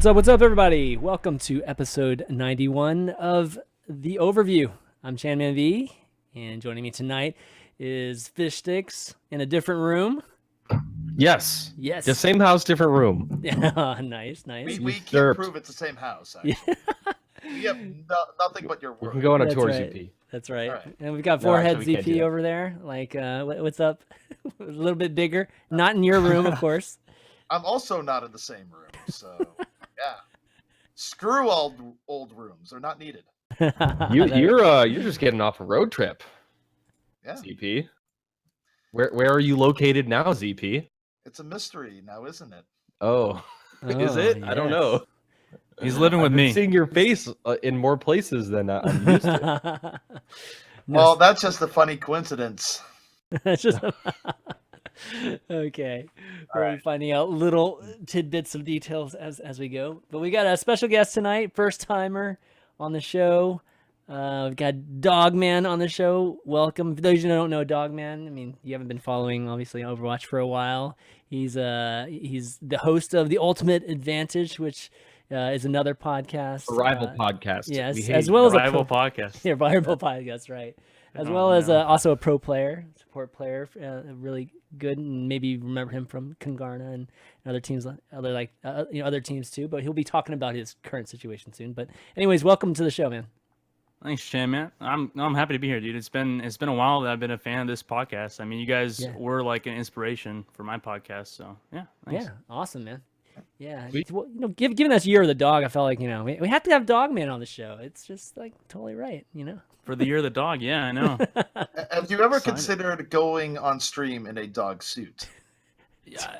What's up, everybody? Welcome to episode 91 of the Overview. I'm ChanManV, and joining me tonight is Fishstix in a different room. Yes. Yes. The same house, different room. Nice. We can't prove it's the same house, actually. We have nothing but your word. We can go on a That's tour, right. ZP. That's right. Right. And we've got No, Forehead actually, we can't do ZP that. over there. Like, what's up? A little bit bigger. Not in your room, of course. I'm also not in the same room, so yeah. Screw old rooms; they're not needed. You're just getting off a road trip, Yeah, ZP. Where are you located now, ZP? it's a mystery now, isn't it? Oh, is it? I don't yes. know. He's living with I've been me. seeing your face in more places than I'm used to. Well, that's just a funny coincidence. That's just okay. We're finding out little tidbits of details as we go. But we got a special guest tonight, first timer on the show. We've got Dogman on the show. Welcome. For those who don't know Dogman, I mean, you haven't been following obviously Overwatch for a while. He's the host of the Ultimate Advantage, which is another podcast, A rival podcast. Yes, We hate as well as Rival a pro- podcast. yeah, rival podcast, right? As Oh, well as no. also a pro player, support player, really good, and maybe you remember him from Kangarna and other teams, other teams too. But he'll be talking about his current situation soon. But anyways, welcome to the show, man. Thanks, Chan, man. I'm happy to be here, dude. It's been a while that I've been a fan of this podcast. I mean, you guys Yeah. were like an inspiration for my podcast, so yeah. Thanks. Yeah, awesome, man. Yeah, Sweet. well, given this year of the dog, I felt like we have to have Dogman on the show. It's just like totally right, For the year of the dog, yeah, I know. Have you ever Sign it. considered going on stream in a dog suit?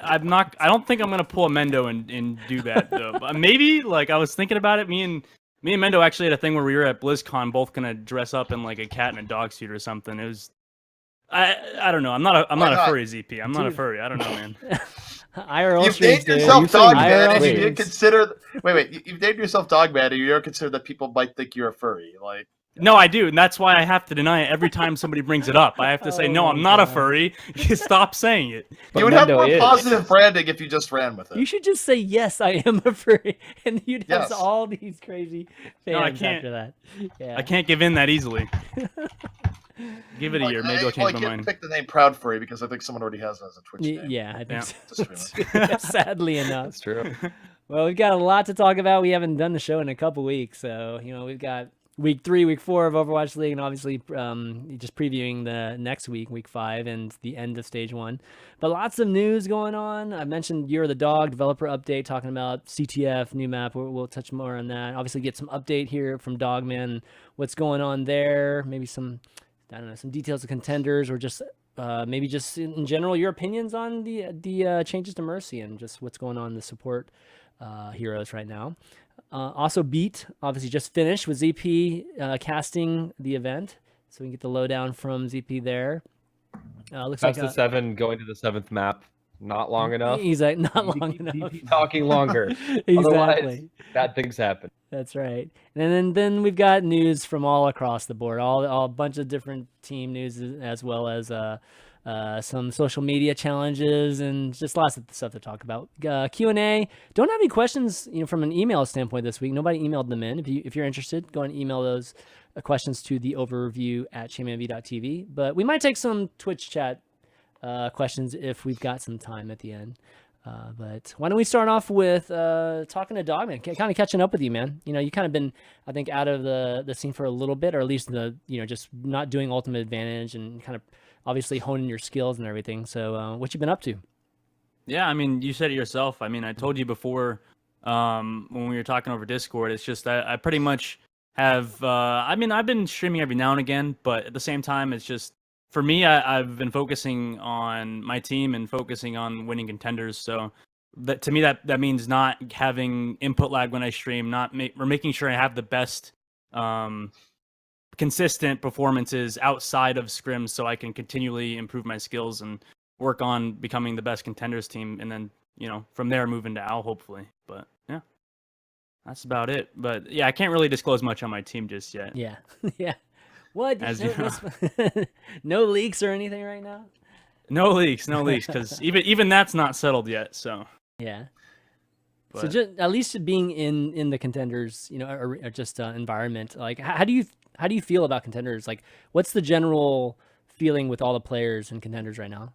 I don't think I'm gonna pull a Mendo and do that though. But maybe like I was thinking about it. Me and Mendo actually had a thing where we were at BlizzCon, both gonna dress up in like a cat in a dog suit or something. It was. I don't know. I'm not a not? furry, ZP. I'm not a Dude. furry. I don't know, man. IRL You've streams, named dude. yourself You saying Dogman, IRL and you streams. didn't consider. Wait. You've named yourself Dogman, and you don't consider that people might think you're a furry. Like, No, I do, and that's why I have to deny it every time somebody brings it up. I have to say, Oh no, my I'm not a God. furry. Stop saying it. But you would have Mendo more is. positive branding if you just ran with it. You should just say yes, I am a furry, and you'd have Yes. all these crazy fans No, I can't. after that. Yeah. I can't give in that easily. Give it a year, maybe I'll Well, change I my can't mind. pick the name Proud Furry because I think someone already has it as a Twitch name. Yeah, I think Yeah. so. Just too. Sadly enough. That's true. Well, we've got a lot to talk about. We haven't done the show in a couple weeks, so we've got week 3, week 4 of Overwatch League, and obviously just previewing the next week 5, and the end of Stage 1. But lots of news going on. I mentioned Year of the Dog developer update, talking about CTF, new map. We'll touch more on that. Obviously, get some update here from Dogman, what's going on there. Maybe some details of contenders, or just maybe just in general your opinions on the changes to Mercy and just what's going on in the support heroes right now. Also, Beat obviously just finished with ZP casting the event, so we can get the lowdown from ZP there. Looks That's like the 7 going to the 7th map. Not long enough. he's like not Need to long keep enough. talking longer. Exactly. Otherwise, bad things happen. That's right. And then we've got news from all across the board, all a bunch of different team news, as well as some social media challenges and just lots of stuff to talk about. Q&A. Don't have any questions, from an email standpoint this week. Nobody emailed them in. If you're interested, go and email those questions to the overview at chanmanv.tv. But we might take some Twitch chat questions if we've got some time at the end. But why don't we start off with talking to Dogman, kind of catching up with you, man. You kind of been, I think, out of the scene for a little bit, or at least just not doing Ultimate Advantage and kind of obviously honing your skills and everything. So what you been up to? Yeah, I mean, you said it yourself. I mean, I told you before when we were talking over Discord. It's just I pretty much have. I mean, I've been streaming every now and again, but at the same time, it's just for me. I've been focusing on my team and focusing on winning contenders. So that to me, that means not having input lag when I stream, or making sure I have the best consistent performances outside of scrims, so I can continually improve my skills and work on becoming the best contenders team, and then from there move into Owl hopefully. But yeah, that's about it. But yeah, I can't really disclose much on my team just yet. Yeah, yeah. What? As No leaks or anything right now? No leaks, because even that's not settled yet. So Yeah. So But just at least being in the contenders, or just environment, like how do you feel about contenders? Like, what's the general feeling with all the players and contenders right now?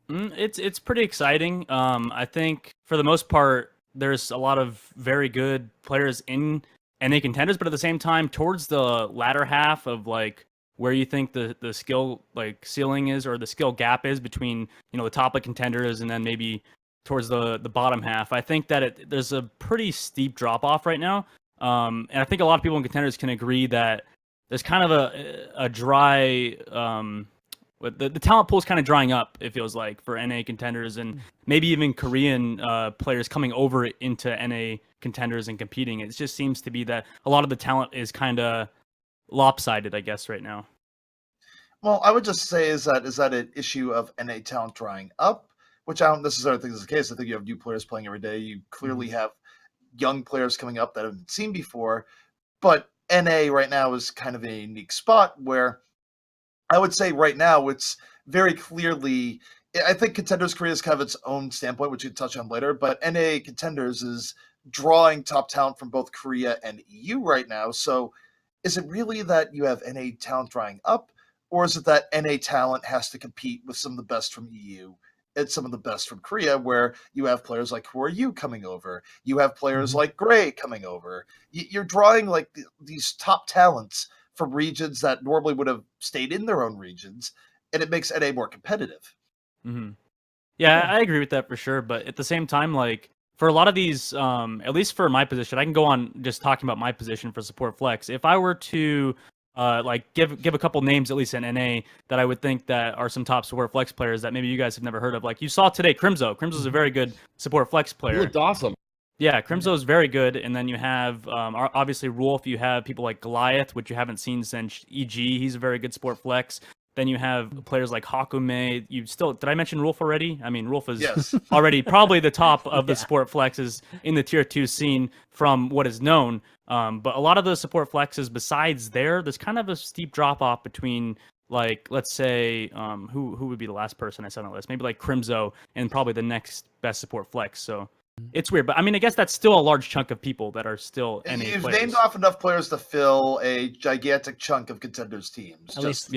it's pretty exciting. I think for the most part, there's a lot of very good players in NA contenders, but at the same time, towards the latter half of like where you think the skill like ceiling is or the skill gap is between the top of contenders and then maybe towards the bottom half, I think that there's a pretty steep drop off right now. And I think a lot of people in contenders can agree that there's kind of a dry the talent pool is kind of drying up, it feels like, for NA contenders and maybe even Korean players coming over into NA contenders and competing. It just seems to be that a lot of the talent is kind of lopsided, I guess, right now. Well, I would just say is that an issue of NA talent drying up, which I don't necessarily think is the case. I think you have new players playing every day. You clearly have young players coming up that haven't been seen before, but NA right now is kind of a unique spot where I would say right now it's very clearly. I think Contenders Korea is kind of its own standpoint, which we can touch on later. But NA Contenders is drawing top talent from both Korea and EU right now. So, is it really that you have NA talent drying up, or is it that NA talent has to compete with some of the best from EU and some of the best from Korea, where you have players like Who Are You coming over, you have players like Gray coming over. You're drawing like these top talents from regions that normally would have stayed in their own regions, and it makes NA more competitive. Yeah, I agree with that for sure. But at the same time, like for a lot of these, at least for my position, I can go on just talking about my position for support flex. If I were to like give a couple names at least in NA that I would think that are some top support flex players that maybe you guys have never heard of. Like you saw today, Crimzo. Crimzo's a very good support flex player. He looked awesome. Yeah, Crimzo is very good, and then you have obviously Rolf. You have people like Goliath, which you haven't seen since EG. He's a very good support flex. Then you have players like Hakume. Did I mention Rolf already? I mean, Rolf is already probably the top of the support flexes in the tier 2 scene from what is known. But a lot of the support flexes besides there's kind of a steep drop off between, like, let's say, who would be the last person I said on the list? Maybe like Crimzo and probably the next best support flex. So it's weird, but I mean, I guess that's still a large chunk of people that are still NA You've players. named off enough players to fill a gigantic chunk of contenders teams. At least,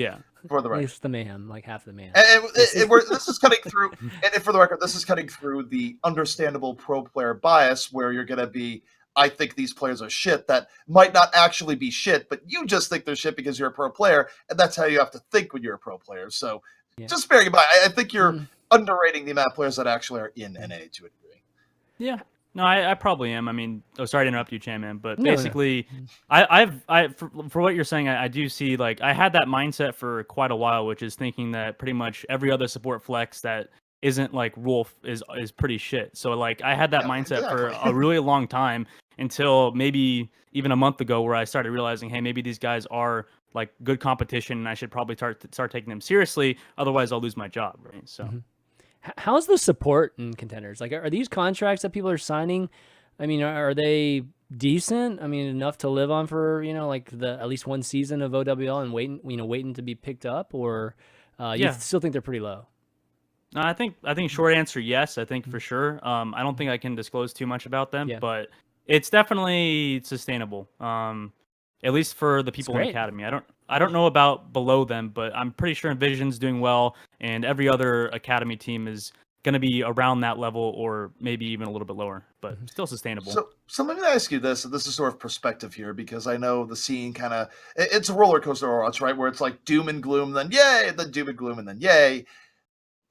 for the record, at least the mayhem, like half the mayhem. And this is cutting through. And for the record, this is cutting through the understandable pro player bias, where you're going to be. I think these players are shit. That might not actually be shit, but you just think they're shit because you're a pro player, and that's how you have to think when you're a pro player. So, just bearing in mind, I think you're underrating the amount of players that actually are in NA to a degree. Yeah. No, I probably am. I mean, sorry to interrupt you, ChanManV, but basically, for what you're saying, I do see, like, I had that mindset for quite a while, which is thinking that pretty much every other support flex that isn't like Rolf is pretty shit. So, like, I had that mindset for a really long time until maybe even a month ago, where I started realizing, hey, maybe these guys are like good competition, and I should probably start taking them seriously. Otherwise, I'll lose my job, right? So. How's the support in contenders? Like, are these contracts that people are signing? I mean, are they decent? I mean, enough to live on for like at least one season of OWL and waiting to be picked up, or you still think they're pretty low? No, I think short answer yes. I think for sure. I don't think I can disclose too much about them, but it's definitely sustainable. At least for the people in the academy. I don't know about below them, but I'm pretty sure Envision's doing well, and every other academy team is going to be around that level, or maybe even a little bit lower, but still sustainable. So let me ask you this, and this is sort of perspective here, because I know the scene it's a roller coaster Overwatch, right? Where it's like doom and gloom, then yay, then doom and gloom, and then yay.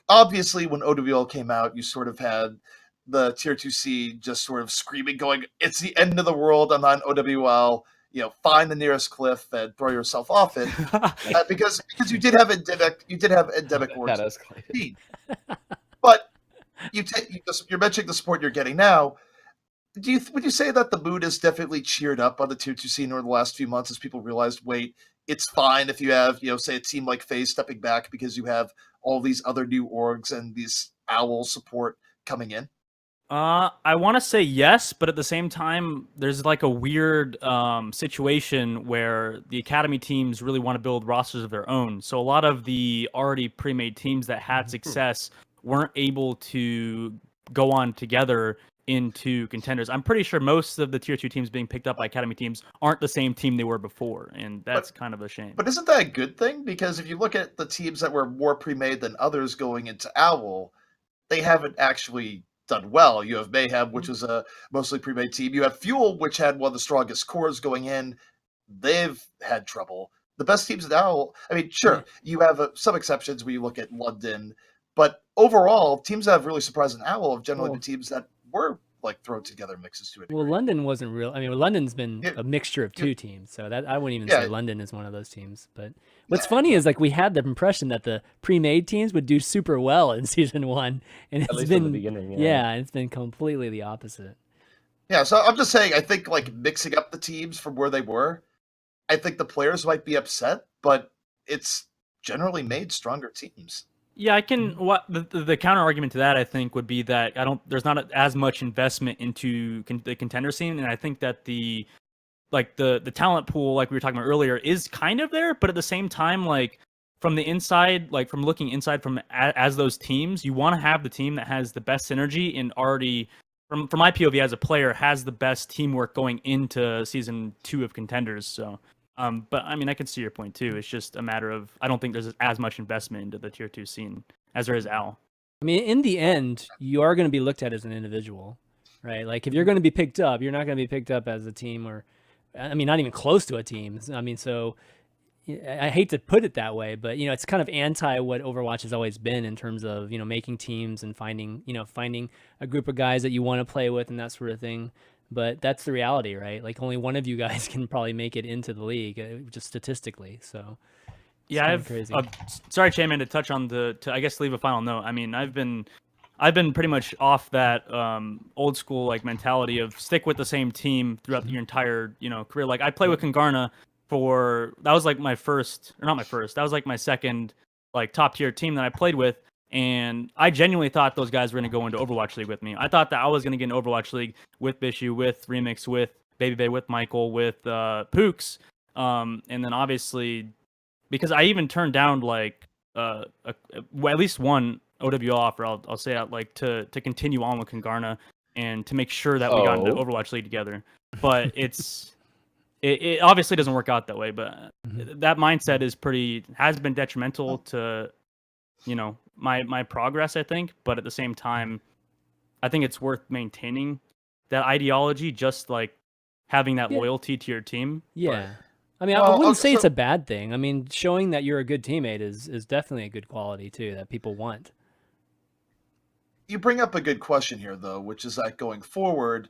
Obviously, when OWL came out, you sort of had the tier 2 seed just sort of screaming, going, "It's the end of the world! I'm on OWL." Find the nearest cliff and throw yourself off it, because you did have endemic words. But you're mentioning the support you're getting now. Would you say that the mood is definitely cheered up on the tier 2 scene over the last few months as people realized, wait, it's fine if you have say a team like FaZe stepping back because you have all these other new orgs and these OWL support coming in? I want to say yes, but at the same time, there's like a weird situation where the academy teams really want to build rosters of their own. So a lot of the already pre-made teams that had success weren't able to go on together into contenders. I'm pretty sure most of the tier 2 teams being picked up by academy teams aren't the same team they were before, and that's kind of a shame. But isn't that a good thing? Because if you look at the teams that were more pre-made than others going into Owl, they haven't actually done well. You have Mayhem, which is a mostly pre-made team. You have Fuel, which had one of the strongest cores going in. They've had trouble. The best teams in Owl, I mean, sure, you have some exceptions when you look at London, but overall, teams that have really surprised in Owl have generally been teams that were like thrown together mixes to it. Well, London wasn't real. I mean, London's been a mixture of two teams, so that I wouldn't even say London is one of those teams. But what's funny is like we had the impression that the pre-made teams would do super well in season 1, and it's been in the beginning. it's been completely the opposite. Yeah, so I'm just saying, I think like mixing up the teams from where they were, I think the players might be upset, but it's generally made stronger teams. Yeah, I can. What the counter argument to that, I think, would be that there's not as much investment into the contender scene, and I think that the talent pool, like we were talking about earlier, is kind of there, but at the same time, like from the inside, like from looking inside from as those teams, you want to have the team that has the best synergy and already, from my POV as a player, has the best teamwork going into season 2 of contenders. So. But I mean, I can see your point too. It's just a matter of I don't think there's as much investment into the tier 2 scene as there is Owl. I mean, in the end, you are going to be looked at as an individual, right? Like if you're going to be picked up, you're not going to be picked up as a team, or I mean, not even close to a team. I mean, so I hate to put it that way, but it's kind of anti what Overwatch has always been in terms of making teams and finding a group of guys that you want to play with and that sort of thing. But that's the reality, right? Like only one of you guys can probably make it into the league, just statistically. So yeah, crazy. Sorry, ChanManV, to touch on to I guess leave a final note. I mean, I've been pretty much off that old school like mentality of stick with the same team throughout your entire career. Like I play with Kongarna that was like that was like my second like top tier team that I played with. And I genuinely thought those guys were going to go into Overwatch League with me. I thought that I was going to get into Overwatch League with Bishu, with Remix, with Baby Bay, with Michael, with Pooks. And then obviously, because I even turned down like at least one OWL offer, I'll say that, like to continue on with Kongarna and to make sure that we got into Overwatch League together. But it obviously doesn't work out that way. But that mindset has been detrimental to my progress, I think. But at the same time, I think it's worth maintaining that ideology, just like having that loyalty to your team. Yeah. I mean, I wouldn't say it's a bad thing. I mean, showing that you're a good teammate is definitely a good quality too that people want. You bring up a good question here, though, which is that going forward,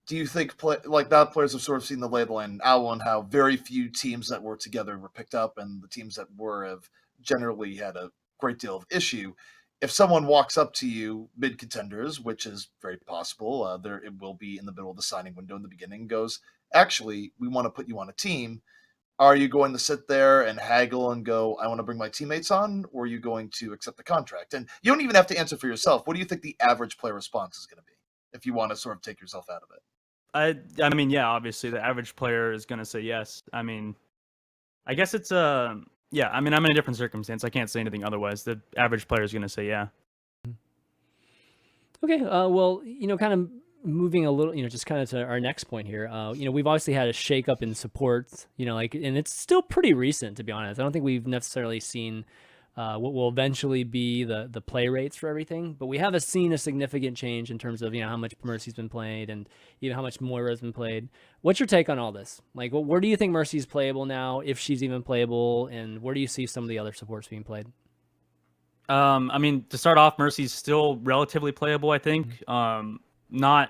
do you think now players have sort of seen the label in Owl and how very few teams that were together were picked up, and the teams that were have generally had a great deal of issue. If someone walks up to you mid contenders, which is very possible, it will be in the middle of the signing window in the beginning, goes, actually, we want to put you on a team. Are you going to sit there and haggle and go, I want to bring my teammates on, or are you going to accept the contract? And you don't even have to answer for yourself. What do you think the average player response is going to be if you want to sort of take yourself out of it? I mean, yeah, obviously the average player is going to say yes. I mean, I guess it's yeah, I mean, I'm in a different circumstance. I can't say anything otherwise. The average player is going to say yeah. Okay, well, kind of moving a little, just kind of to our next point here. We've obviously had a shakeup in support, and it's still pretty recent, to be honest. I don't think we've necessarily seen what will eventually be the play rates for everything, but we have seen a significant change in terms of how much Mercy's been played and even how much Moira's been played. What's your take on all this? Like, where do you think Mercy's playable now, if she's even playable, and where do you see some of the other supports being played? I mean, to start off, Mercy's still relatively playable, I think. Not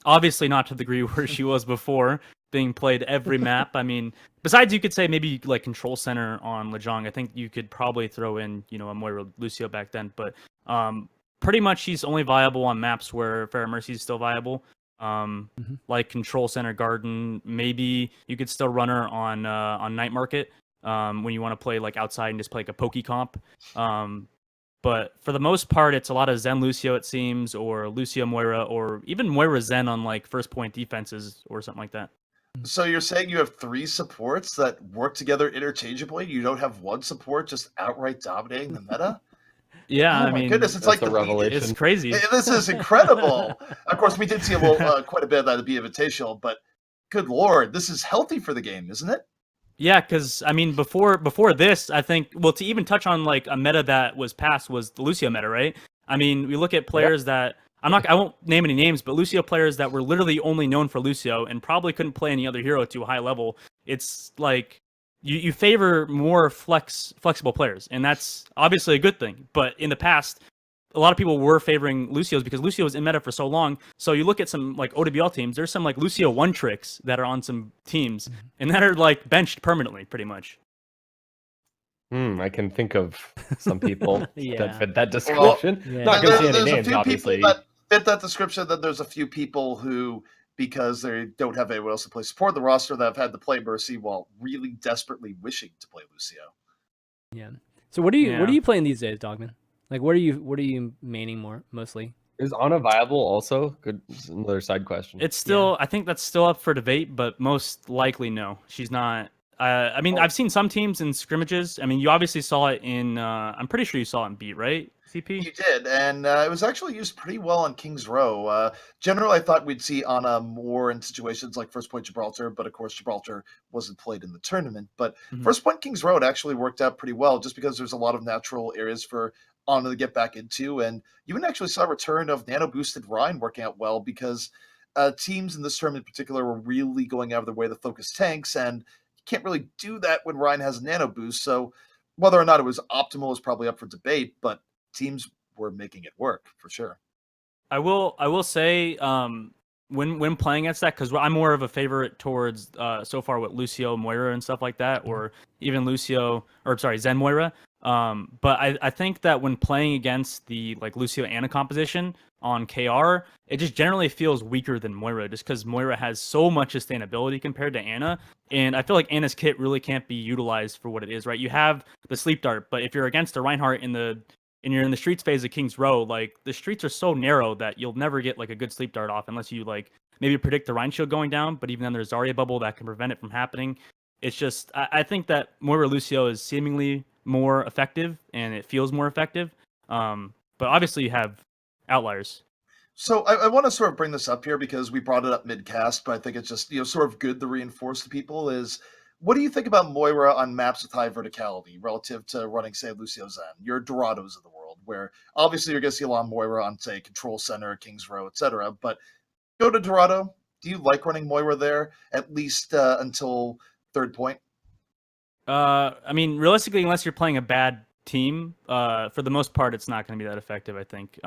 obviously not to the degree where she was before, being played every map. I mean, besides, you could say maybe like Control Center on Lejong. I think you could probably throw in, a Moira Lucio back then. But pretty much she's only viable on maps where Pharah Mercy is still viable. Like Control Center Garden. Maybe you could still run her on Night Market when you want to play like outside and just play like a Poke comp. But for the most part, it's a lot of Zen Lucio, it seems, or Lucio Moira, or even Moira Zen on like first point defenses or something like that. So you're saying you have 3 supports that work together interchangeably? You don't have one support just outright dominating the meta? Yeah, Oh I my mean, goodness, it's that's like a the revelation. it's crazy. This is incredible. Of course, we did see a little, quite a bit of that at the Invitational, but good lord, this is healthy for the game, isn't it? Yeah, because I mean, before this, I think to even touch on like a meta that was passed was the Lucio meta, right? I mean, we look at players that I won't name any names, but Lucio players that were literally only known for Lucio and probably couldn't play any other hero to a high level. It's like you favor more flexible players, and that's obviously a good thing. But in the past, a lot of people were favoring Lucios because Lucio was in meta for so long. So you look at some like OWL teams, there's some like Lucio one tricks that are on some teams and that are like benched permanently, pretty much. I can think of some people Yeah. that fit that description. yeah. Not going to say any There's a names, few obviously. people that fit that description. Then there's a few people who, because they don't have anyone else to play support the roster, that have had to play Mercy while really desperately wishing to play Lucio. Yeah. So what are you playing these days, Dogman? Like what are you maining mostly? Is Ana viable also? Good, another side question. It's still, I think that's still up for debate, but most likely no, she's not. I mean, I've seen some teams in scrimmages. I mean, you obviously saw it in. I'm pretty sure you saw it in Beat, right? CP. You did, and it was actually used pretty well on King's Row. Generally, I thought we'd see Ana more in situations like First Point Gibraltar, but of course, Gibraltar wasn't played in the tournament. But First Point King's Row, it actually worked out pretty well, just because there's a lot of natural areas for Ana to get back into, and you even actually saw a return of Nano Boosted Rhine working out well because teams in this tournament in particular were really going out of their way to focus tanks, and you can't really do that when Rhine has a Nano Boost. So whether or not it was optimal is probably up for debate, but teams were making it work for sure. I will say when playing against that, because I'm more of a favorite towards so far with Lucio Moira and stuff like that, or even Zen Moira. But I think that when playing against the like Lucio Ana composition on KR, it just generally feels weaker than Moira, just because Moira has so much sustainability compared to Ana, and I feel like Ana's kit really can't be utilized for what it is, right? You have the sleep dart, but if you're against a Reinhardt and you're in the streets phase of King's Row, like the streets are so narrow that you'll never get like a good sleep dart off unless you like maybe predict the Rhine shield going down. But even then, there's Zarya bubble that can prevent it from happening. It's just I think that Moira Lucio is seemingly more effective and it feels more effective. But obviously you have outliers. So I want to sort of bring this up here because we brought it up mid-cast, but I think it's just sort of good to reinforce to people is, what do you think about Moira on maps with high verticality relative to running, say, Lucio Zen, your Dorados of the world, where obviously you're going to see a lot of Moira on, say, Control Center, King's Row, etc. But go to Dorado. Do you like running Moira there, at least until third point? I mean, realistically, unless you're playing a bad team, for the most part, it's not going to be that effective, I think.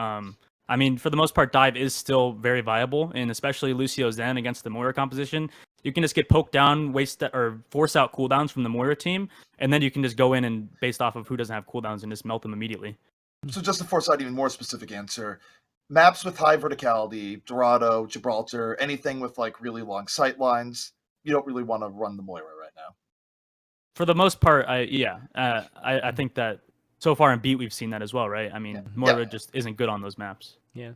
I mean, for the most part, dive is still very viable, and especially Lucio Zen against the Moira composition. You can just get poked down, or force out cooldowns from the Moira team, and then you can just go in and based off of who doesn't have cooldowns and just melt them immediately. So just to force out even more specific answer, maps with high verticality, Dorado, Gibraltar, anything with like really long sight lines, you don't really want to run the Moira right now. For the most part, I think that so far in Beat we've seen that as well, right? I mean, Moira just isn't good on those maps. Yeah.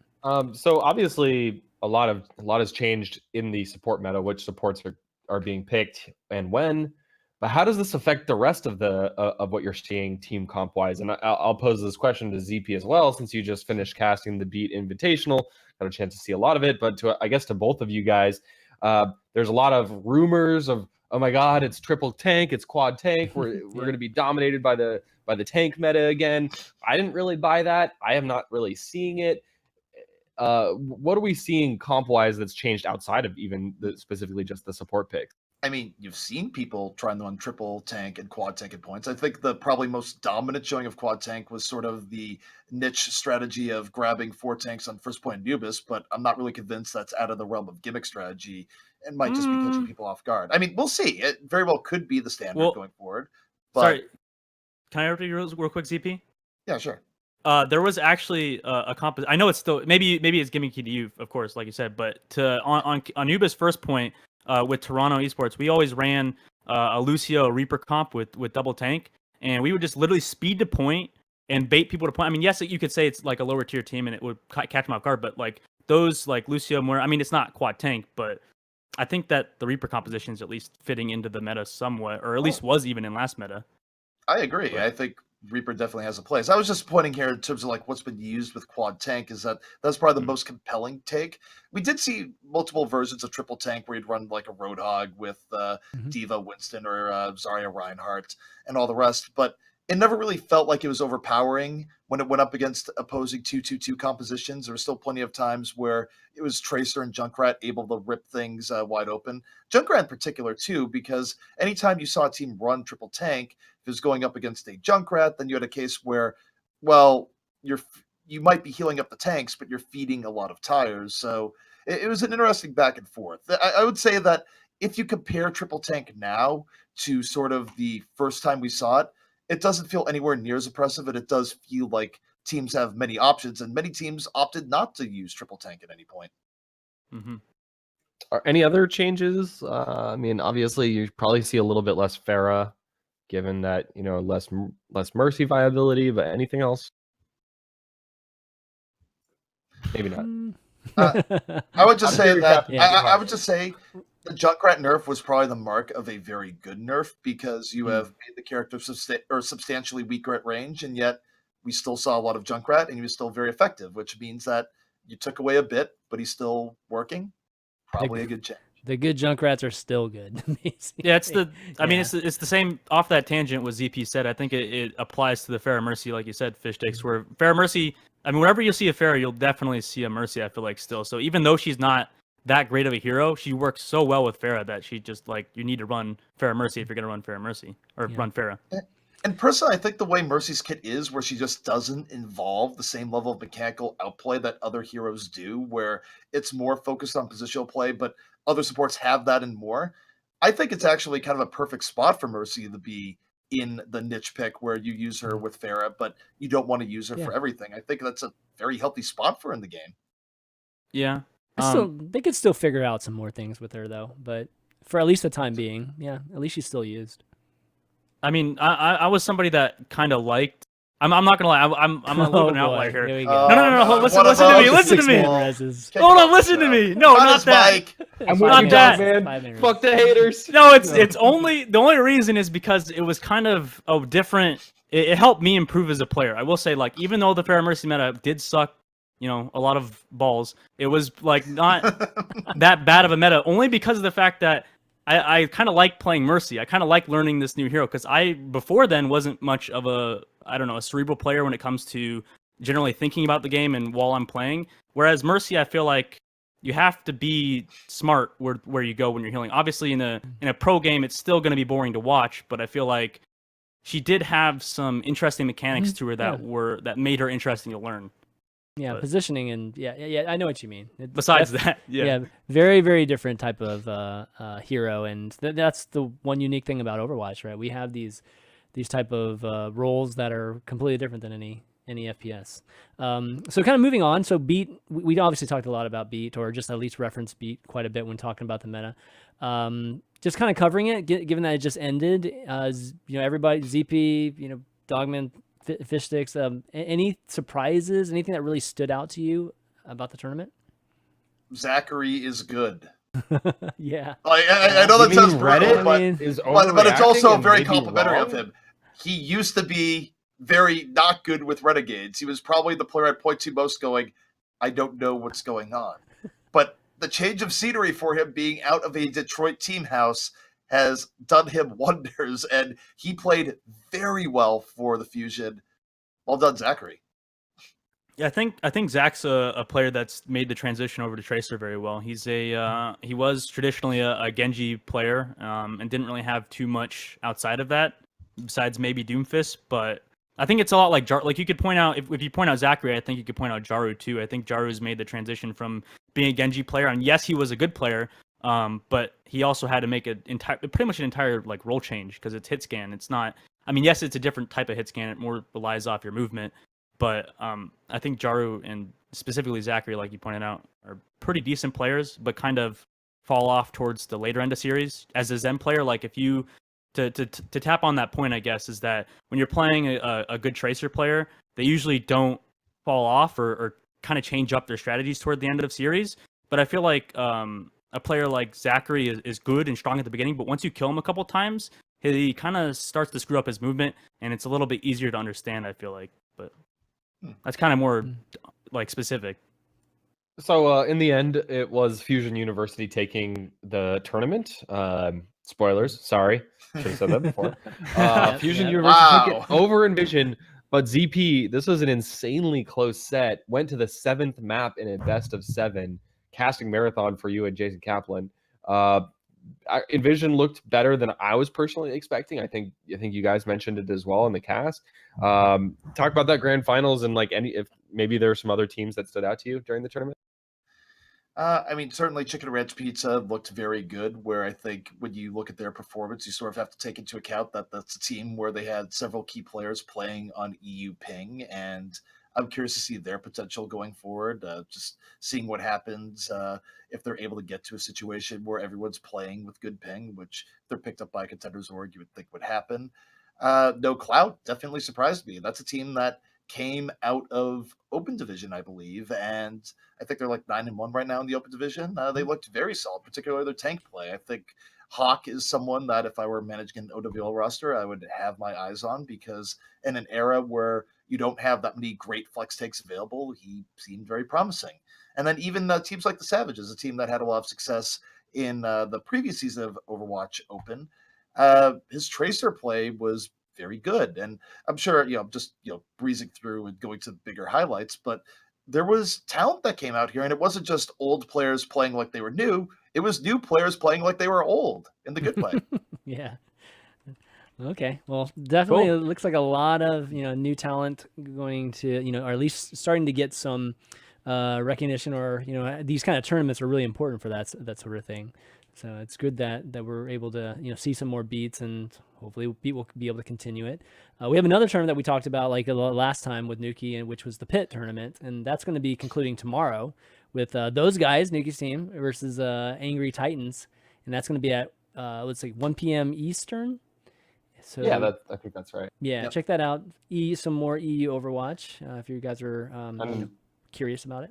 So obviously a lot has changed in the support meta, which supports are being picked and when. But how does this affect the rest of of what you're seeing team comp wise? And I'll pose this question to ZP as well, since you just finished casting the Beat Invitational, got a chance to see a lot of it. But I guess to both of you guys, there's a lot of rumors of, oh my God, it's triple tank, it's quad tank. We're going to be dominated by the tank meta again. I didn't really buy that. I am not really seeing it. What are we seeing comp wise that's changed outside of even specifically just the support picks? I mean, you've seen people trying to run triple tank and quad tank at points. I think the probably most dominant showing of quad tank was sort of the niche strategy of grabbing 4 tanks on first point Anubis, but I'm not really convinced that's out of the realm of gimmick strategy and might just be catching people off guard. I mean, we'll see. It very well could be the standard going forward. But... Sorry, can I interrupt you real quick, ZP? Yeah, sure. There was actually a comp. I know it's still maybe it's gimmicky to you, of course, like you said, but on Anubis first point with Toronto Esports, we always ran a Lucio Reaper comp with double tank, and we would just literally speed to point and bait people to point. I mean, yes, you could say it's like a lower tier team and it would catch them off guard, but like those like Lucio more. I mean, it's not quad tank, but I think that the Reaper composition is at least fitting into the meta somewhat, or at least was even in last meta. I agree. I think Reaper definitely has a place. I was just pointing here in terms of like what's been used with quad tank is that's probably the most compelling take. We did see multiple versions of triple tank where you'd run like a Roadhog with Diva Winston or Zarya Reinhardt and all the rest, but it never really felt like it was overpowering when it went up against opposing 2-2-2 compositions. There were still plenty of times where it was Tracer and Junkrat able to rip things wide open. Junkrat in particular too, because anytime you saw a team run triple tank, if it was going up against a Junkrat, then you had a case where, well, you might be healing up the tanks, but you're feeding a lot of tires. So it was an interesting back and forth. I would say that if you compare triple tank now to sort of the first time we saw it, it doesn't feel anywhere near as oppressive, and it does feel like teams have many options, and many teams opted not to use triple tank at any point. Mm-hmm. Are any other changes? I mean, obviously, you probably see a little bit less Pharah, given that less Mercy viability. But anything else? Maybe not. I would just say that Yeah. I would just say the Junkrat nerf was probably the mark of a very good nerf because you have made the character substantially weaker at range, and yet we still saw a lot of Junkrat, and he was still very effective, which means that you took away a bit, but he's still working. Probably a good change. The good Junkrats are still good. Yeah, it's the. I mean, it's the same. Off that tangent, what ZP said. I think it applies to the Pharah Mercy, like you said, Fishstix. Where Pharah Mercy, I mean, whenever you see a Pharah, you'll definitely see a Mercy. I feel like still. So even though she's not that great of a hero, she works so well with Pharah that she just like you need to run Pharah Mercy if you're gonna run Pharah Mercy or run Pharah. And personally, I think the way Mercy's kit is, where she just doesn't involve the same level of mechanical outplay that other heroes do, where it's more focused on positional play, but other supports have that and more. I think it's actually kind of a perfect spot for Mercy to be in the niche pick where you use her with Pharah, but you don't want to use her for everything. I think that's a very healthy spot for her in the game. Yeah. They could still figure out some more things with her, though, but for at least the time being, at least she's still used. I mean, I was somebody that kind of liked. I'm not gonna lie. I'm a little bit of an outlier here. Here we go. No. Listen to me. Listen to me. Hold on. Listen to me. No, not that. I'm not with that. you, man. Fuck the haters. No, it's only the only reason is because it was kind of a different. It helped me improve as a player. I will say, like, even though the Pharah Mercy meta did suck, a lot of balls, it was like not that bad of a meta. Only because of the fact that I kind of like playing Mercy. I kind of like learning this new hero because I before then wasn't much of a cerebral player when it comes to generally thinking about the game and while I'm playing. Whereas Mercy, I feel like you have to be smart where you go when you're healing. Obviously, in a pro game, it's still going to be boring to watch, but I feel like she did have some interesting mechanics to her that made her interesting to learn. Yeah, But- positioning and I know what you mean. Besides that, very, very different type of hero, and that's the one unique thing about Overwatch, right? We have these type of roles that are completely different than any FPS. So kind of moving on. So Beat, we obviously talked a lot about Beat, or just at least referenced Beat quite a bit when talking about the meta. Just kind of covering it, given that it just ended. Everybody, ZP, Dogman, Fishstix, any surprises, anything that really stood out to you about the tournament? Zachary is good. Yeah. I know that sounds brutal, but it's also very complimentary of him. He used to be very not good with Renegades. He was probably the player I'd point to most going, I don't know what's going on. But the change of scenery for him being out of a Detroit team house has done him wonders, and he played very well for the Fusion. Well done, Zachary. Yeah, I think Zach's a player that's made the transition over to Tracer very well. He's he was traditionally a Genji player and didn't really have too much outside of that, besides maybe Doomfist. But I think it's a lot like like you could point out if you point out Zachary, I think you could point out Jaru too. I think Jaru's made the transition from being a Genji player, and yes, he was a good player. But he also had to make pretty much an entire like role change because it's hit scan. It's not. I mean, yes, it's a different type of hit scan. It more relies off your movement. But I think Jaru and specifically Zachary, like you pointed out, are pretty decent players, but kind of fall off towards the later end of series. As a Zen player, like if you to tap on that point, I guess, is that when you're playing a good Tracer player, they usually don't fall off or kind of change up their strategies toward the end of series. But I feel like a player like Zachary is good and strong at the beginning, but once you kill him a couple times, he kind of starts to screw up his movement, and it's a little bit easier to understand, I feel like. But that's kind of more like specific. So in the end, it was Fusion University taking the tournament. Spoilers, sorry, should have said that before. Fusion University took it over Envision, but ZP, this was an insanely close set. Went to the 7th map in a best of 7, casting marathon for you and Jason Kaplan. Envision looked better than I was personally expecting. I think you guys mentioned it as well in the cast. Talk about that grand finals and like if maybe there are some other teams that stood out to you during the tournament. I mean, certainly Chicken Ranch Pizza looked very good, where I think when you look at their performance, you sort of have to take into account that that's a team where they had several key players playing on EU ping, and I'm curious to see their potential going forward, just seeing what happens if they're able to get to a situation where everyone's playing with good ping, which if they're picked up by a Contenders org, you would think would happen. No Clout definitely surprised me. That's a team that came out of Open Division, I believe, and I think they're like 9-1 right now in the Open Division. They looked very solid, particularly their tank play. I think Hawk is someone that if I were managing an OWL roster, I would have my eyes on, because in an era where you don't have that many great flex takes available, he seemed very promising. And then even teams like the Savages, a team that had a lot of success in the previous season of Overwatch Open, his Tracer play was very good. And I'm sure, just, breezing through and going to the bigger highlights, but there was talent that came out here, and it wasn't just old players playing like they were new. It was new players playing like they were old in the good way. Yeah. Okay. Well, definitely It looks like a lot of, new talent going to, or at least starting to get some recognition, or, these kind of tournaments are really important for that sort of thing. So it's good that we're able to, see some more beats, and hopefully we'll be able to continue it. We have another tournament that we talked about like last time with Nuki, and which was the Pit tournament, and that's going to be concluding tomorrow with those guys, Nuki's team versus Angry Titans, and that's going to be at let's see, 1 p.m. Eastern. So yeah, I think that's right. Yeah, Check that out. Some more EU Overwatch if you guys are curious about it.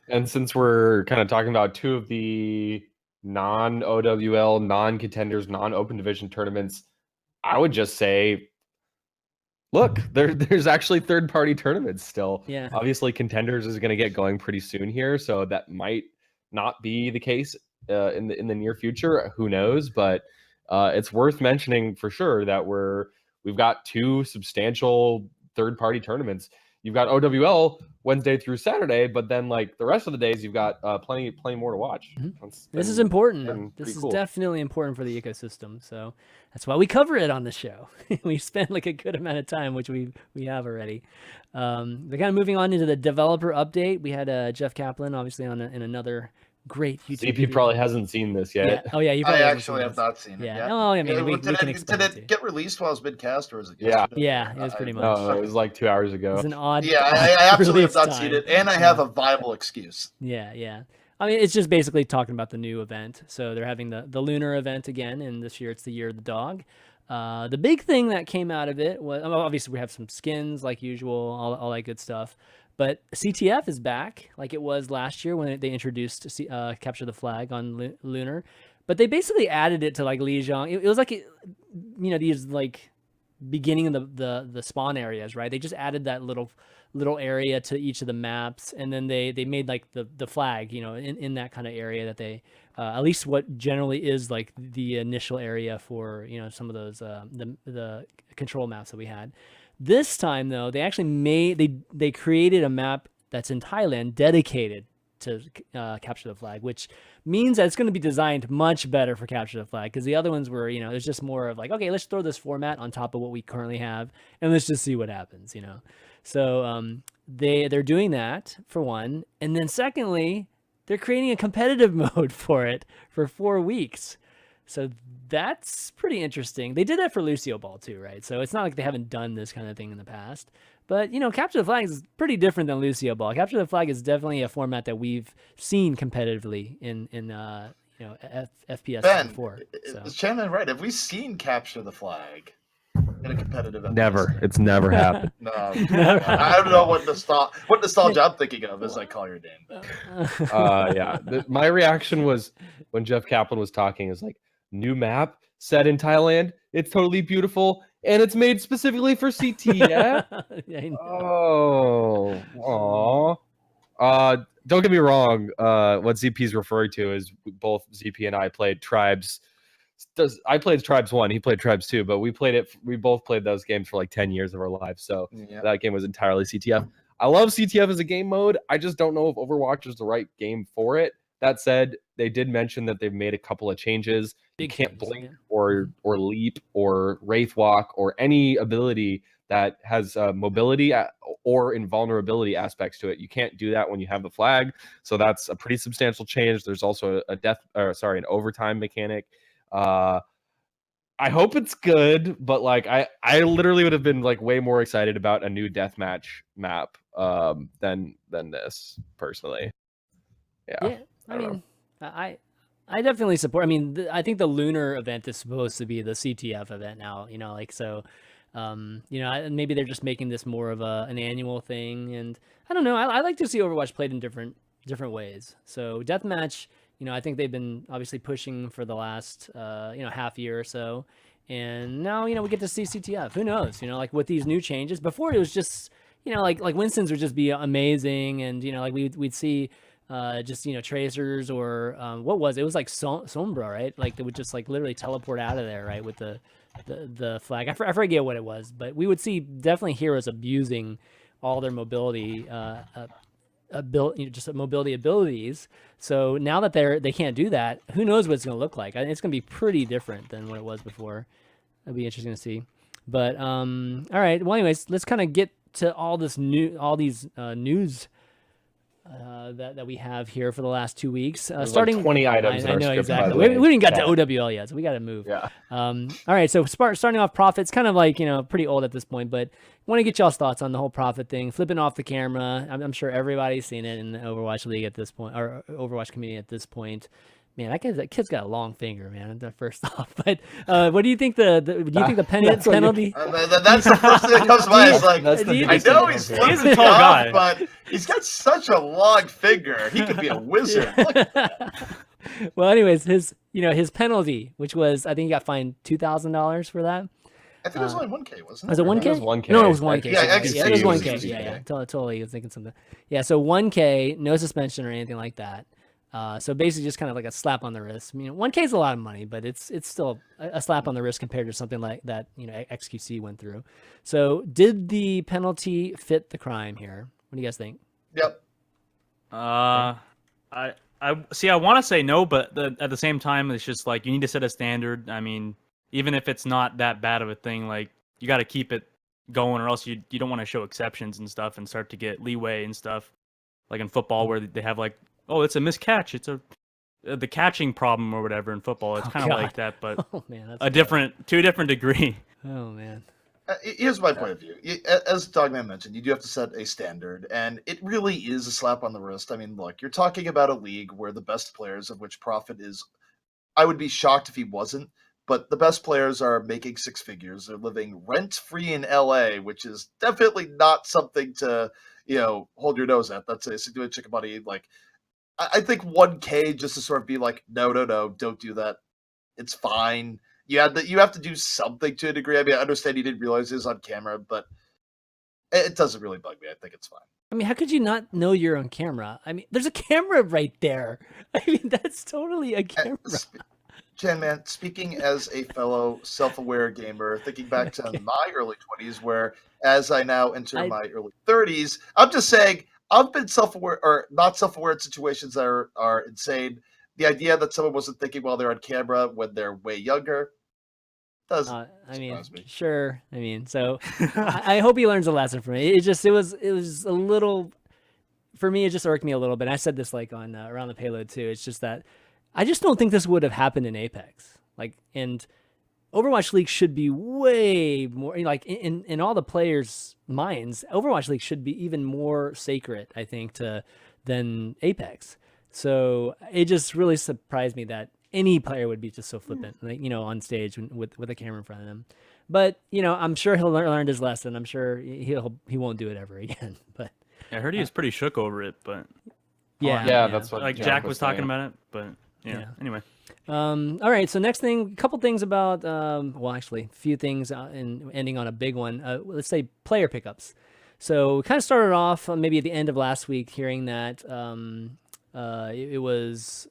And since we're kind of talking about two of the non-OWL, non-contenders, non-open division tournaments, I would just say, look, there's actually third-party tournaments still. Yeah. Obviously, contenders is going to get going pretty soon here, so that might not be the case in the near future. Who knows? But it's worth mentioning for sure that we've got 2 substantial third-party tournaments. You've got OWL Wednesday through Saturday, but then like the rest of the days, you've got plenty more to watch. This is important. This is definitely important for the ecosystem. So that's why we cover it on the show. We spend like a good amount of time, which we have already. But kind of moving on into the developer update, we had Jeff Kaplan, obviously in another great YouTube CP video. probably hasn't seen this yet. Yeah. Oh yeah, I actually have not seen it. Yeah. Oh, I mean, we can explain did it get released while it was mid-cast, or is it? Yeah, it was pretty much. No, it was like 2 hours ago. It was an odd. Yeah, I absolutely have not seen it, and I have a viable excuse. Yeah. I mean, it's just basically talking about the new event. So they're having the lunar event again, and this year it's the Year of the Dog. The big thing that came out of it was, obviously we have some skins like usual, all that good stuff. But CTF is back like it was last year when they introduced Capture the Flag on Lunar. But they basically added it to like Lijiang. It was like, these like beginning of the spawn areas, right? They just added that little area to each of the maps. And then they made like the flag, in that kind of area that they, at least what generally is like the initial area for, some of those, the control maps that we had. This time, though, they actually they created a map that's in Thailand dedicated to Capture the Flag, which means that it's going to be designed much better for Capture the Flag, because the other ones were, it's just more of like, okay, let's throw this format on top of what we currently have, and let's just see what happens, So they're doing that, for one, and then secondly, they're creating a competitive mode for it for 4 weeks. So that's pretty interesting. They did that for Lucio Ball too, right? So it's not like they haven't done this kind of thing in the past. But, Capture the Flag is pretty different than Lucio Ball. Capture the Flag is definitely a format that we've seen competitively in FPS before. So. Is ChanManV right? Have we seen Capture the Flag in a competitive FPS? Never. It's never happened. No. I don't know what nostalgia I'm thinking of as I call your name. Yeah. My reaction was when Jeff Kaplan was talking is like, new map set in Thailand. It's totally beautiful, and it's made specifically for CTF. Yeah, I know. Oh, don't get me wrong. What ZP is referring to is both ZP and I played Tribes. I played Tribes 1, he played Tribes 2, but we both played those games for like 10 years of our lives. So that game was entirely CTF. I love CTF as a game mode. I just don't know if Overwatch is the right game for it. That said, they did mention that they've made a couple of changes. Big You can't changes, blink yeah. or leap or wraith walk or any ability that has mobility or invulnerability aspects to it. You can't do that when you have the flag. So that's a pretty substantial change. There's also an overtime mechanic. I hope it's good, but like I literally would have been like way more excited about a new deathmatch map than this personally. Yeah, I mean, I definitely support. I mean, I think the lunar event is supposed to be the CTF event now. Like so. Maybe they're just making this more of an annual thing, and I don't know. I like to see Overwatch played in different ways. So deathmatch, I think they've been obviously pushing for the last half year or so, and now we get to see CTF. Who knows? Like with these new changes. Before it was just like Winston's would just be amazing, and like we'd see. Just tracers or what was it? It was like Sombra, right? Like they would just like literally teleport out of there, right? With the flag. I forget what it was, but we would see definitely heroes abusing all their mobility mobility abilities. So now that they can't do that, who knows what it's going to look like? It's going to be pretty different than what it was before. It'll be interesting to see. But all right. Well, anyways, let's kind of get to all these news that we have here for the last 2 weeks. Starting like 20 items. I in our know script, exactly. by the way. We didn't get to Yeah. OWL yet, so we got to move. Yeah. All right. So starting off Profit's kind of like pretty old at this point, but want to get y'all's thoughts on the whole Profit thing, flipping off the camera. I'm sure everybody's seen it in the Overwatch League at this point, or Overwatch community at this point. Man, that kid's got a long finger, man. First off, but what do you think? Do you think the penalty? That's the first thing that comes to mind. It's like, That's the do you I biggest know thing he's I'm saying. He's a flipping tall off, guy. but he's got such a long finger. He could be a wizard. Look, Well, anyways, his penalty, which was I think he got fined $2,000 for that. I think it was only 1K, wasn't it? Was it 1K? It was 1K. No, it was 1K. Yeah, Sorry. XC It was was 1K. 2K. Yeah. Totally. I was thinking something. Yeah, so 1K, no suspension or anything like that. So basically just kind of like a slap on the wrist. 1K is a lot of money, but it's still a slap on the wrist compared to something like that, XQC went through. So did the penalty fit the crime here? What do you guys think? Yep. I see. I want to say no, but at the same time, it's just like you need to set a standard. I mean, even if it's not that bad of a thing, like you got to keep it going, or else you don't want to show exceptions and stuff and start to get leeway and stuff. Like in football, where they have like, oh, it's a miscatch, it's the catching problem or whatever in football. It's kind of like that, but Oh man, that's to a different degree. Oh man. Here's my point of view. As Dogman mentioned, you do have to set a standard, and it really is a slap on the wrist. I mean, look, you're talking about a league where the best players, of which Prophet is, I would be shocked if he wasn't, but the best players are making six figures. They're living rent-free in LA, which is definitely not something to, hold your nose at. That's a situation chicken money. Like, I think 1K just to sort of be like, no, don't do that. It's fine. You have to do something to a degree. I mean, I understand you didn't realize it was on camera, but it doesn't really bug me. I think it's fine. I mean, how could you not know you're on camera? I mean, there's a camera right there. I mean, that's totally a camera. ChanManV, speaking as a fellow self-aware gamer, thinking back to my early 20s, where as I now enter my early 30s, I'm just saying I've been self-aware or not self-aware in situations that are insane. The idea that someone wasn't thinking while they're on camera when they're way younger doesn't surprise me. Sure. I mean, so I hope he learns a lesson from it. It was a little, for me, it just irked me a little bit. I said this like on Around the Payload too. It's just that I just don't think this would have happened in Apex. And Overwatch League should be way more, in all the players' minds, Overwatch League should be even more sacred, I think, than Apex. So it just really surprised me that any player would be just so flippant, on stage with a camera in front of them. But I'm sure he'll learn his lesson. I'm sure he won't do it ever again. But I heard he was pretty shook over it, but yeah, that's what like Jack was talking about it. But yeah. Anyway, All right. So next thing, a couple things about, well, actually, a few things, and ending on a big one. Let's say player pickups. So we kind of started off maybe at the end of last week, hearing that it was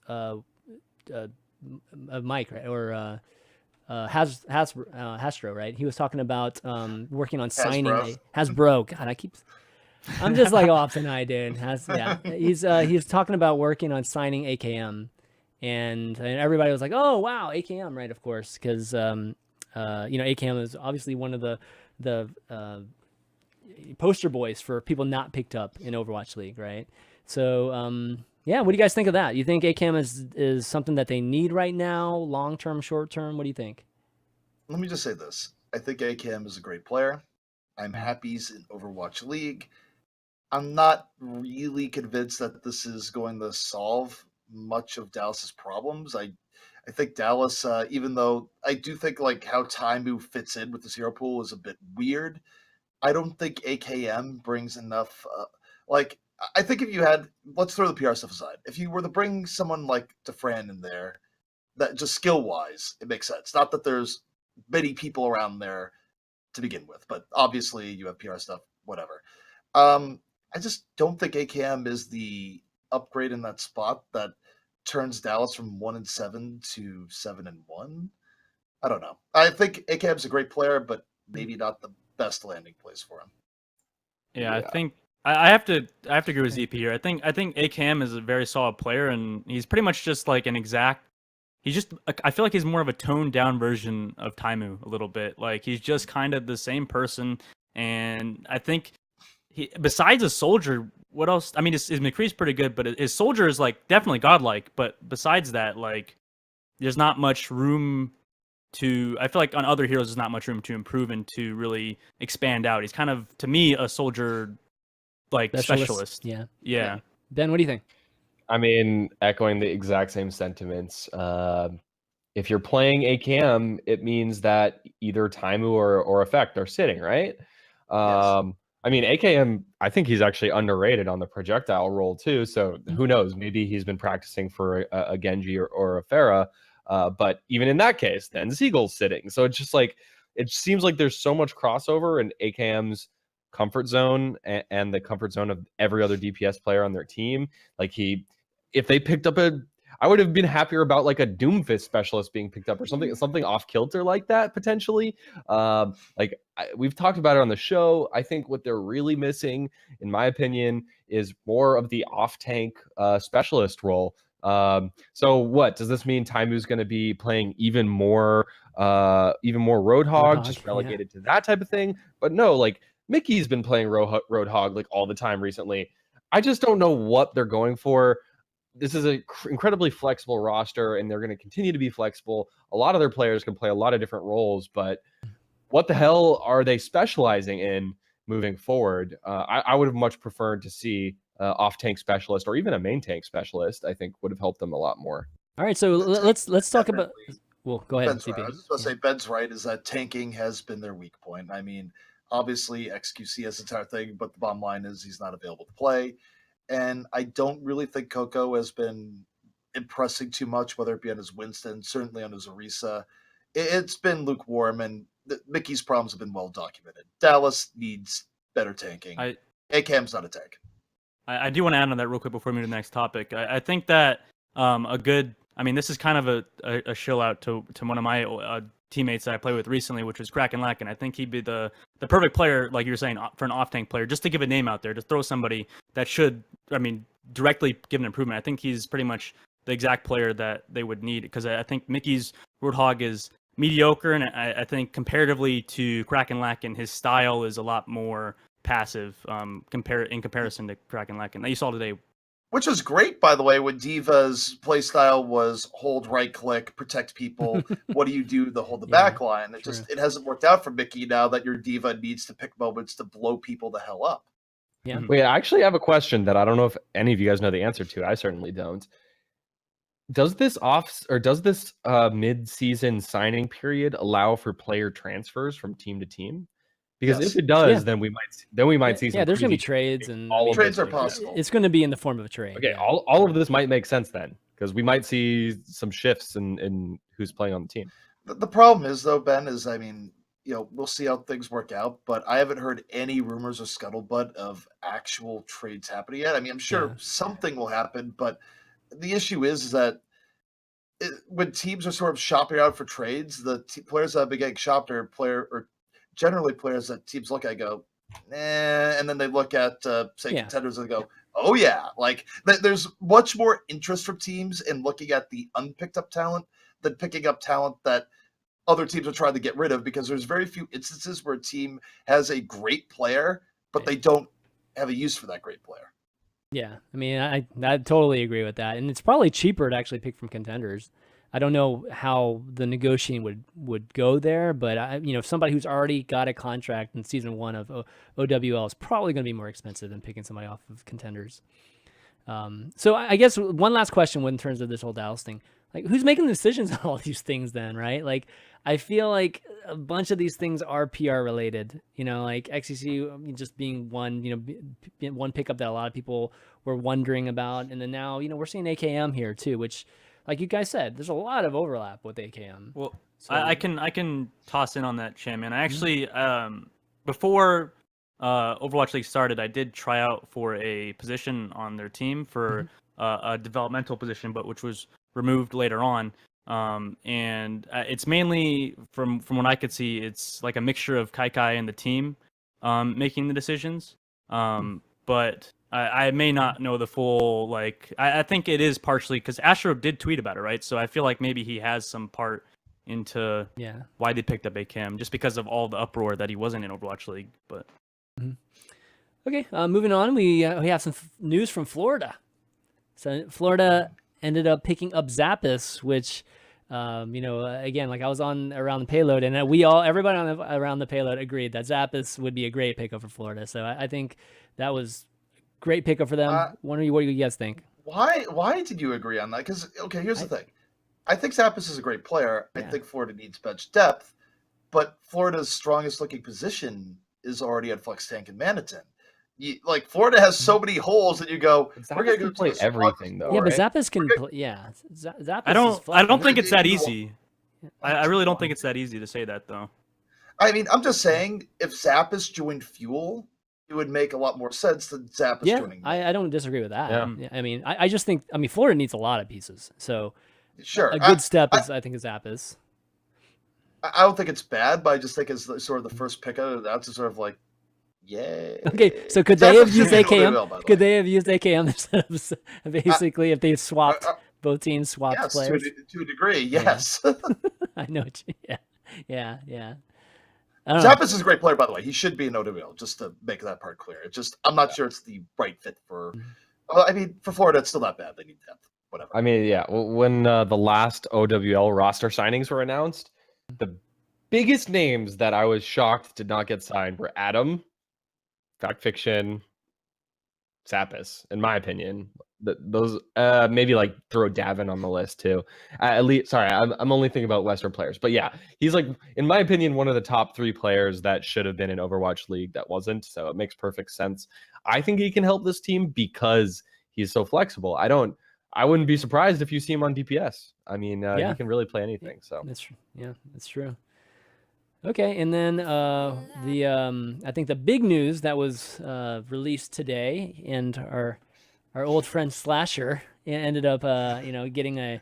Mike, right, or Hastro, right? He was talking about working on signing Hasbro. God, I'm just like off tonight, dude. He's talking about working on signing AKM, and everybody was like, "Oh wow, AKM!" Right, of course, because AKM is obviously one of the poster boys for people not picked up in Overwatch League, right? So yeah, what do you guys think of that? You think AKM is something that they need right now, long term, short term? What do you think? Let me just say this: I think AKM is a great player. I'm happy he's in Overwatch League. I'm not really convinced that this is going to solve much of Dallas's problems. I think Dallas, even though I do think like how Taimu fits in with the hero pool is a bit weird, I don't think AKM brings enough. I think if you had, let's throw the PR stuff aside. If you were to bring someone like DeFran in there, that just skill wise, it makes sense. Not that there's many people around there to begin with, but obviously you have PR stuff, whatever. I just don't think AKM is the upgrade in that spot that turns Dallas from 1-7 to 7-1. I don't know. I think AKM's a great player, but maybe not the best landing place for him. Yeah, I think I have to agree with ZP here. I think AKM is a very solid player, and he's pretty much just like an exact. I feel like he's more of a toned down version of Taimu a little bit. Like he's just kind of the same person, and I think besides a soldier, what else? I mean, his McCree's pretty good, but his soldier is like definitely godlike. But besides that, like there's not much room to. I feel like on other heroes, there's not much room to improve and to really expand out. He's kind of, to me, a soldier like specialist. Yeah. Ben, what do you think? I mean, echoing the exact same sentiments. If you're playing AKM, it means that either Taimu or Effect are sitting, right? Yes. I mean, AKM, I think he's actually underrated on the projectile role too. So who knows? Maybe he's been practicing for a Genji or a Pharah. But even in that case, then Siegel's sitting. So it's just like, it seems like there's so much crossover in AKM's comfort zone and the comfort zone of every other DPS player on their team. Like if they picked up I would have been happier about like a Doomfist specialist being picked up or something off kilter like that potentially. We've talked about it on the show. I think what they're really missing, in my opinion, is more of the off tank specialist role. So what does this mean? Taimu's going to be playing even more Roadhog, just relegated to that type of thing. But no, like Mickey's been playing Roadhog like all the time recently. I just don't know what they're going for. This is an incredibly flexible roster, and they're going to continue to be flexible. A lot of their players can play a lot of different roles, but what the hell are they specializing in moving forward? I would have much preferred to see off-tank specialist or even a main tank specialist. I think would have helped them a lot more. All right, so let's talk about. Well, go ahead. Ben's right. I was just going to say Ben's right. Is that tanking has been their weak point? I mean, obviously XQC has the entire thing, but the bottom line is he's not available to play. And I don't really think Coco has been impressing too much, whether it be on his Winston, certainly on his Orisa. It's been lukewarm, and Mickey's problems have been well documented. Dallas needs better tanking. AKM's not a tank. I do want to add on that real quick before we move to the next topic. I think that this is kind of a shill out to one of my teammates that I played with recently, which was Kraken Lacken. I think he'd be the perfect player, like you were saying, for an off-tank player, just to give a name out there, to throw somebody that should, directly give an improvement. I think he's pretty much the exact player that they would need, because I think Mickey's Roadhog is mediocre, and I think comparatively to Kraken Lacken, his style is a lot more passive in comparison to Kraken Lacken that you saw today. Which was great, by the way, when Diva's playstyle was hold right click, protect people. What do you do to hold the back line? It hasn't worked out for Mickey now that your Diva needs to pick moments to blow people the hell up. Yeah. Wait, I actually have a question that I don't know if any of you guys know the answer to. I certainly don't. Does this mid-season signing period allow for player transfers from team to team? Because if it does, then we might see some. Yeah, there's going to be trades, and trades are possible. It's going to be in the form of a trade. Okay, all of this might make sense then. because we might see some shifts in who's playing on the team. The problem is, though, Ben, is I mean, we'll see how things work out, but I haven't heard any rumors or scuttlebutt of actual trades happening yet. I mean, I'm sure something will happen, but the issue is that when teams are sort of shopping out for trades, the players that have been getting shopped are generally players that teams look at and go, and then they look at contenders and go, oh yeah, like there's much more interest from teams in looking at the unpicked up talent than picking up talent that other teams are trying to get rid of, because there's very few instances where a team has a great player, but they don't have a use for that great player. Yeah, I mean, I totally agree with that, and it's probably cheaper to actually pick from contenders. I don't know how the negotiating would go there, but somebody who's already got a contract in season 1 of OWL is probably going to be more expensive than picking somebody off of contenders. So I guess one last question in terms of this whole Dallas thing. Like, who's making the decisions on all these things then, right? Like, I feel like a bunch of these things are PR related, like XCC just being one, one pickup that a lot of people were wondering about. And then now, we're seeing AKM here too, which, like you guys said, there's a lot of overlap with AKM. Well, so, I can toss in on that, ChanManV. I actually, before Overwatch League started, I did try out for a position on their team for a developmental position, but which was removed later on. And it's mainly from what I could see, it's like a mixture of Kai and the team making the decisions. But I may not know the full, like, I think it is partially because Astro did tweet about it, right? So I feel like maybe he has some part into why they picked up AKM, just because of all the uproar that he wasn't in Overwatch League. But okay, moving on, we have some news from Florida. So Florida ended up picking up Zappis, which, again, like I was on Around the Payload, and everybody on Around the Payload agreed that Zappis would be a great pickup for Florida. So I think that was a great pickup for them. What do you guys think? Why did you agree on that? Because, okay, here's the thing. I think Zappis is a great player. Yeah. I think Florida needs bench depth, but Florida's strongest looking position is already at Flex Tank and Manitin. Florida has so many holes that you go. We're going to play everything, though. Yeah, right? but Zappis can play. Yeah, Zappis. I don't think it's that easy. I really don't think it's that easy to say that, though. I mean, I'm just saying, if Zappis joined Fuel, it would make a lot more sense than Zappis joining. I don't disagree with that. Yeah. I mean, I just think, Florida needs a lot of pieces. So sure, a good step is, I think, is Zappis. I don't think it's bad, but I just think it's sort of the first pickup. That's sort of like, yeah. Okay, so could they have used AKM? Could they have used AKM instead of basically if they swapped both teams swapped players? To a degree, yes. I know. Yeah. Zappis is a great player, by the way. He should be an OWL, just to make that part clear. It's just I'm not sure it's the right fit for. For Florida, it's still not bad. They need depth. Whatever. I mean, yeah. When the last OWL roster signings were announced, the biggest names that I was shocked did not get signed were Adam, Fact Fiction, Zappis, in my opinion. Those maybe like throw Davin on the list too. At least, sorry, I'm only thinking about Western players, but yeah, he's like, in my opinion, one of the top 3 players that should have been in Overwatch League that wasn't. So it makes perfect sense. I think he can help this team because he's so flexible. I wouldn't be surprised if you see him on DPS. I mean, he can really play anything. So that's true. Okay, and then I think the big news that was released today, and our old friend Slasher ended up getting a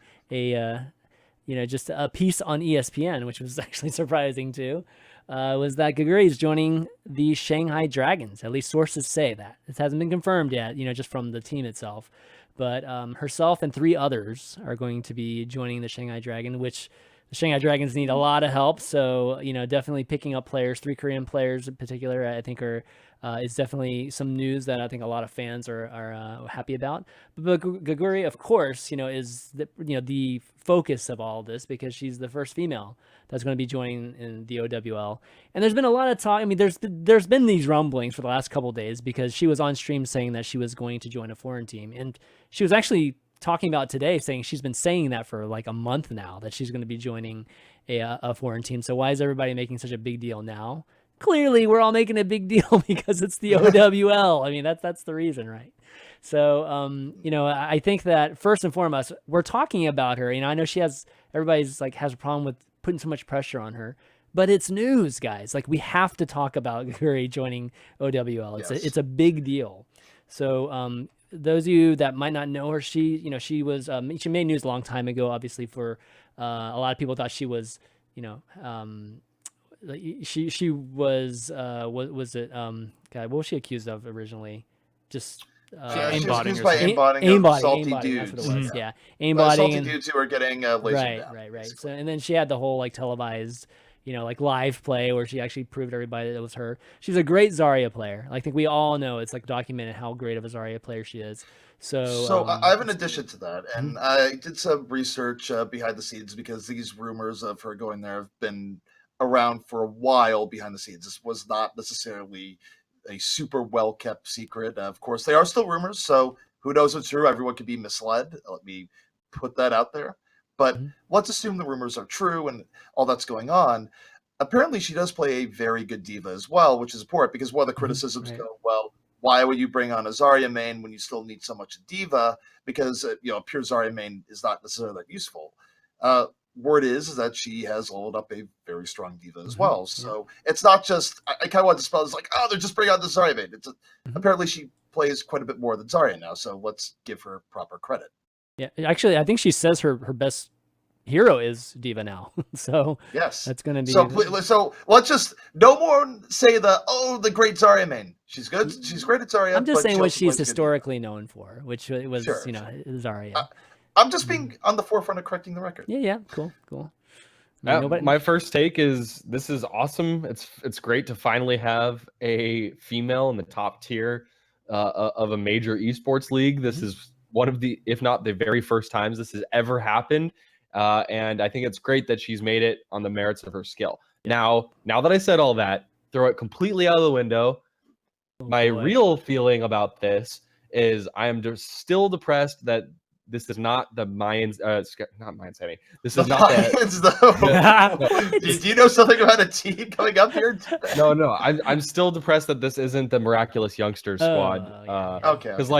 just a piece on ESPN, which was actually surprising too. Was that Geguri is joining the Shanghai Dragons? At least sources say that. It hasn't been confirmed yet, just from the team itself. But herself and 3 others are going to be joining the Shanghai Dragon, which the Shanghai Dragons need a lot of help. So, definitely picking up players, 3 Korean players in particular, I think is definitely some news that I think a lot of fans are happy about. But Geguri, of course, is the focus of all this because she's the first female that's going to be joining in the OWL. And there's been a lot of talk. I mean, there's been these rumblings for the last couple of days because she was on stream saying that she was going to join a foreign team, and she was actually talking about today saying she's been saying that for like a month now, that she's going to be joining a foreign team. So why is everybody making such a big deal now? Clearly we're all making a big deal because it's the OWL. I mean, that's the reason, right? So, I think that first and foremost, we're talking about her. I know everybody's like has a problem with putting so much pressure on her, but it's news, guys. Like we have to talk about Geguri joining OWL. It's a big deal. So, those of you that might not know her, she made news a long time ago. Obviously, for a lot of people thought she was, she was God, what was she accused of originally? Just she was accused or by something. aimbotting of salty aimbotting, dudes. that's what it was. Yeah. Aimbotting Salty and dudes who are getting lasered down. right. basically. So and then she had the whole like televised, like live play where she actually proved to everybody that it was her. She's a great Zarya player. I think we all know it's like documented how great of a Zarya player she is. So I have an addition to that, and I did some research behind the scenes because these rumors of her going there have been around for a while behind the scenes. This was not necessarily a super well kept secret. Of course, they are still rumors, so who knows what's true? Everyone could be misled. Let me put that out there. But let's assume the rumors are true and all that's going on. Apparently, she does play a very good diva as well, which is important because one of the criticisms go, well, why would you bring on a Zarya main when you still need so much diva? Because a pure Zarya main is not necessarily that useful. Word is that she has leveled up a very strong diva as well. So it's not just I kind of want to spell it's like, oh, they're just bringing on the Zarya main. Apparently she plays quite a bit more than Zarya now, so let's give her proper credit. Yeah, actually, I think she says her best hero is diva now. So yes, that's gonna be so let's just no more say the great Zarya main. She's good. She's great at Zarya. I'm just saying what she's historically known for, which was Zarya. I'm just being on the forefront of correcting the record. Yeah, cool. My first take is this is awesome. It's great to finally have a female in the top tier of a major esports league. This is one of the, if not the very first times this has ever happened. And I think it's great that she's made it on the merits of her skill. Now that I said all that, throw it completely out of the window. My real feeling about this is I am still depressed that this is not the Mayans, not Mayans City. This is not Mayans, though. Do you know something about a team coming up here? No. I'm still depressed that this isn't the Miraculous Youngsters squad. Okay. Because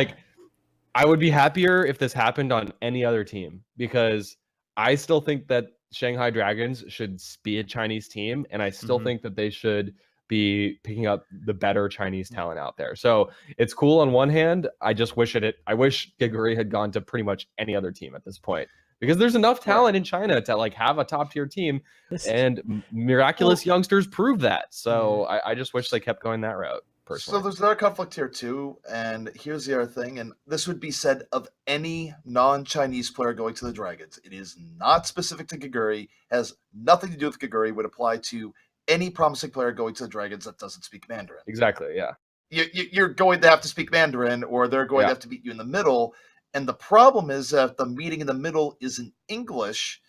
I would be happier if this happened on any other team, because I still think that Shanghai Dragons should be a Chinese team, and I still think that they should be picking up the better Chinese talent out there. So it's cool on one hand. I just wish I wish Geguri had gone to pretty much any other team at this point, because there's enough talent in China to have a top tier team, and Miraculous Youngsters prove that. So I just wish they kept going that route. Personally. So there's another conflict here too, and here's the other thing, and this would be said of any non-Chinese player going to the Dragons. It is not specific to Geguri, has nothing to do with Geguri, would apply to any promising player going to the Dragons that doesn't speak Mandarin. Exactly, yeah. You're going to have to speak Mandarin, or they're going to have to meet you in the middle, and the problem is that the meeting in the middle is in English.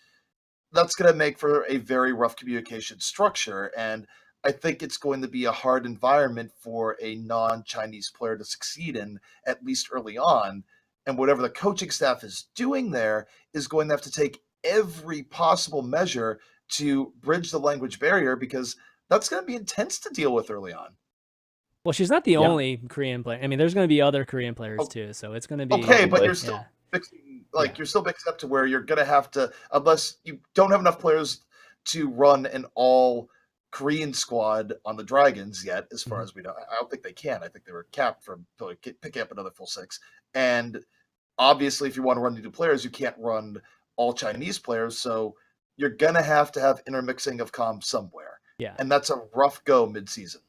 That's going to make for a very rough communication structure, and I think it's going to be a hard environment for a non-Chinese player to succeed in, at least early on. And whatever the coaching staff is doing there is going to have to take every possible measure to bridge the language barrier, because that's going to be intense to deal with early on. Well, she's not the only Korean player. I mean, there's going to be other Korean players too, so it's going to be okay. But you're still fixing, you're still mixed up to where you're going to have to, unless you don't have enough players to run an all Korean squad on the Dragons yet, as far as we know. I don't think they can. I think they were capped from picking up another full 6. And obviously, if you want to run new players, you can't run all Chinese players. So you're going to have intermixing of comms somewhere. Yeah. And that's a rough go mid-season.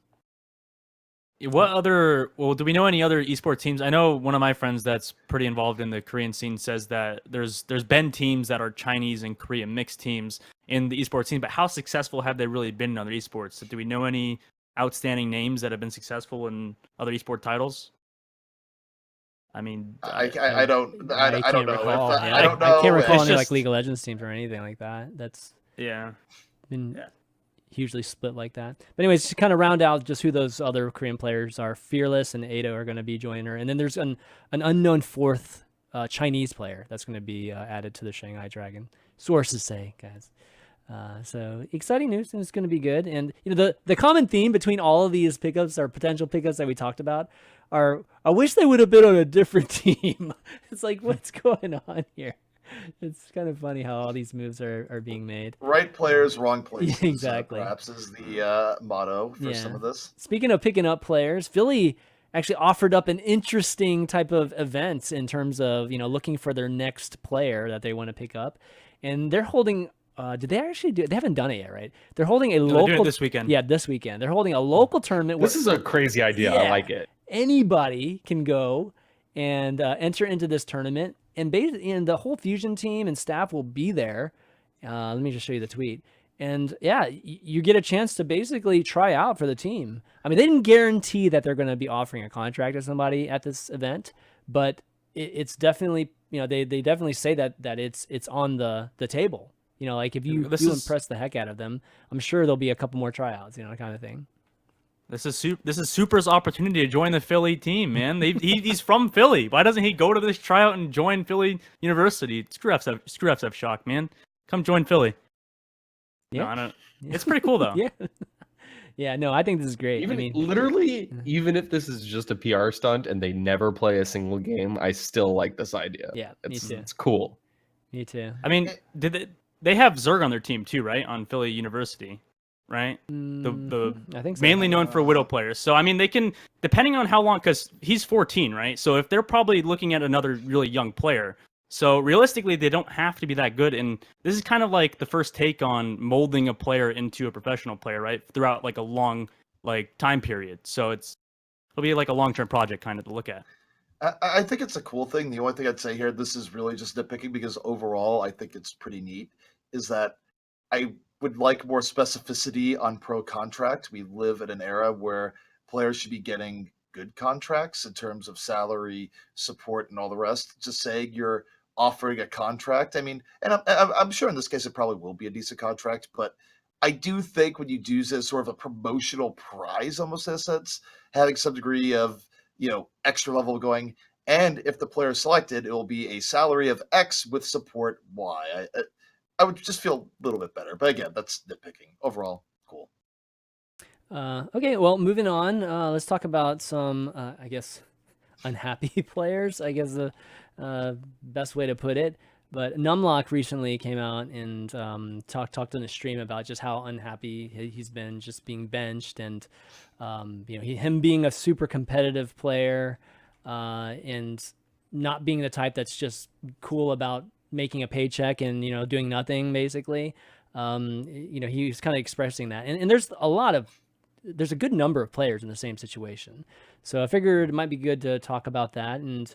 Do we know any other esports teams? I know one of my friends that's pretty involved in the Korean scene says that there's been teams that are Chinese and Korean mixed teams in the esports scene, but how successful have they really been in other esports? So do we know any outstanding names that have been successful in other esport titles? I mean, I don't know. I don't know. I can't recall any League of Legends teams or anything like that. That's been hugely split like that. But anyways, to kind of round out just who those other Korean players are, Fearless and Ada are going to be joining her, and then there's an unknown fourth Chinese player that's going to be added to the Shanghai Dragon. Sources say, guys. So exciting news, and it's going to be good. And the common theme between all of these pickups or potential pickups that we talked about are, I wish they would have been on a different team. It's like, what's going on here? It's kind of funny how all these moves are being made. Right players, wrong places. Exactly. Perhaps is the motto for some of this. Speaking of picking up players, Philly actually offered up an interesting type of event in terms of looking for their next player that they want to pick up, and they're holding. Did they actually do it? They haven't done it yet, right? They're holding a local. They're doing it this weekend. Yeah, this weekend. They're holding a local tournament. This is a crazy idea. I like it. Anybody can go and enter into this tournament, and the whole Fusion team and staff will be there. Let me just show you the tweet. And yeah, you get a chance to basically try out for the team. I mean, they didn't guarantee that they're going to be offering a contract to somebody at this event, but it's definitely, they definitely say that it's on the table. Like if you impress the heck out of them, I'm sure there'll be a couple more tryouts, kind of thing. This is Super's opportunity to join the Philly team, man. He's from Philly. Why doesn't he go to this tryout and join Philly University? Screw FF Shock, man. Come join Philly. Yeah, no, it's pretty cool though. Yeah. No, I think this is great. Even if this is just a PR stunt and they never play a single game, I still like this idea. Yeah, me too. It's cool. Me too. I mean, they have Zerg on their team too, right? On Philly University, right? I think so. Mainly known for Widow players. So I mean, they can, depending on how long, because he's 14, right? So if they're probably looking at another really young player, so realistically, they don't have to be that good. And this is kind of like the first take on molding a player into a professional player, right? Throughout like a long time period. So it'll be like a long-term project kind of to look at. I think it's a cool thing. The only thing I'd say here, this is really just nitpicking because overall, I think it's pretty neat, is that I would like more specificity on pro contract. We live in an era where players should be getting good contracts in terms of salary, support, and all the rest. Just saying you're offering a contract. I mean, and I'm sure in this case it probably will be a decent contract, but I do think when you do this sort of a promotional prize, almost in a sense, having some degree of extra level going, and if the player is selected, it will be a salary of X with support Y. I would just feel a little bit better, but again, that's nitpicking. Overall, cool. Okay, well, moving on. Let's talk about some, I guess, unhappy players. I guess the best way to put it. But Numlock recently came out and talked on the stream about just how unhappy he's been just being benched, and him being a super competitive player and not being the type that's just cool about making a paycheck and doing nothing basically. He was kind of expressing that, and there's a good number of players in the same situation. So I figured it might be good to talk about that. And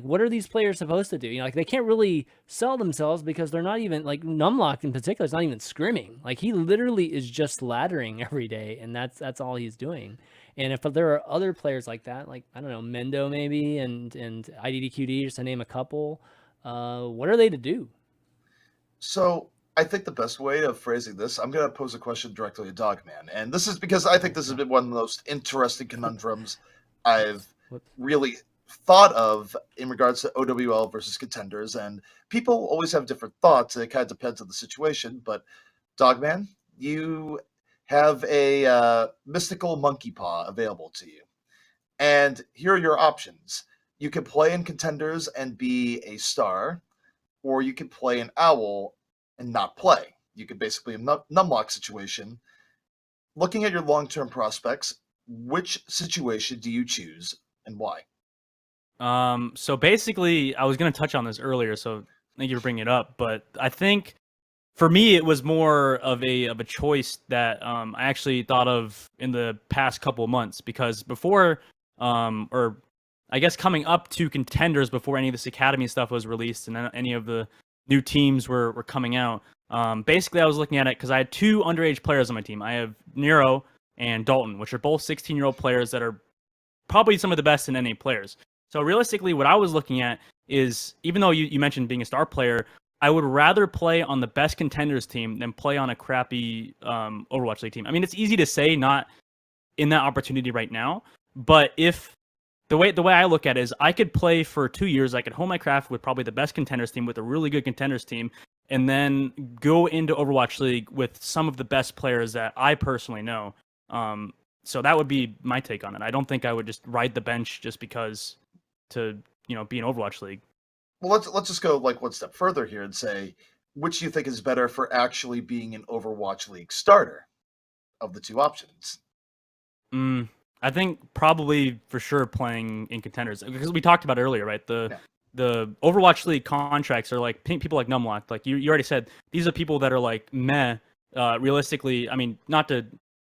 what are these players supposed to do? They can't really sell themselves because they're not even, like Numlock in particular is not even scrimming. Like he literally is just laddering every day, and that's all he's doing. And if there are other players like that, like I don't know, Mendo maybe and IDDQD, just to name a couple, what are they to do? So I think the best way of phrasing this, I'm going to pose a question directly to Dogman, and this is because I think this has been one of the most interesting conundrums I've really thought of in regards to OWL versus Contenders, and people always have different thoughts, and it kind of depends on the situation. But Dogman, you have a mystical monkey paw available to you, and here are your options. You can play in Contenders and be a star, or you can play an owl and not play. You could basically a Numlock situation. Looking at your long-term prospects, which situation do you choose and why? So basically, I was going to touch on this earlier, so thank you for bringing it up. But I think for me, it was more of a choice that I actually thought of in the past couple of months, because before, or I guess coming up to Contenders, before any of this academy stuff was released and any of the new teams were coming out, basically I was looking at it because I had two underage players on my team. I have Nero and Dalton, which are both 16-year-old players that are probably some of the best in NA players. So realistically, what I was looking at is, even though you mentioned being a star player, I would rather play on the best Contenders team than play on a crappy Overwatch League team. I mean, it's easy to say not in that opportunity right now, but if the way I look at it is I could play for 2 years, I could hone my craft with probably the best Contenders team, with a really good Contenders team, and then go into Overwatch League with some of the best players that I personally know. So that would be my take on it. I don't think I would just ride the bench just because to be in Overwatch League. Well, let's just go like one step further here and say which do you think is better for actually being an Overwatch League starter of the two options? I think probably for sure playing in contenders, because we talked about it earlier, right? The Overwatch League contracts are like people like Numlock. Like you already said, these are people that are like meh. Realistically, I mean, not to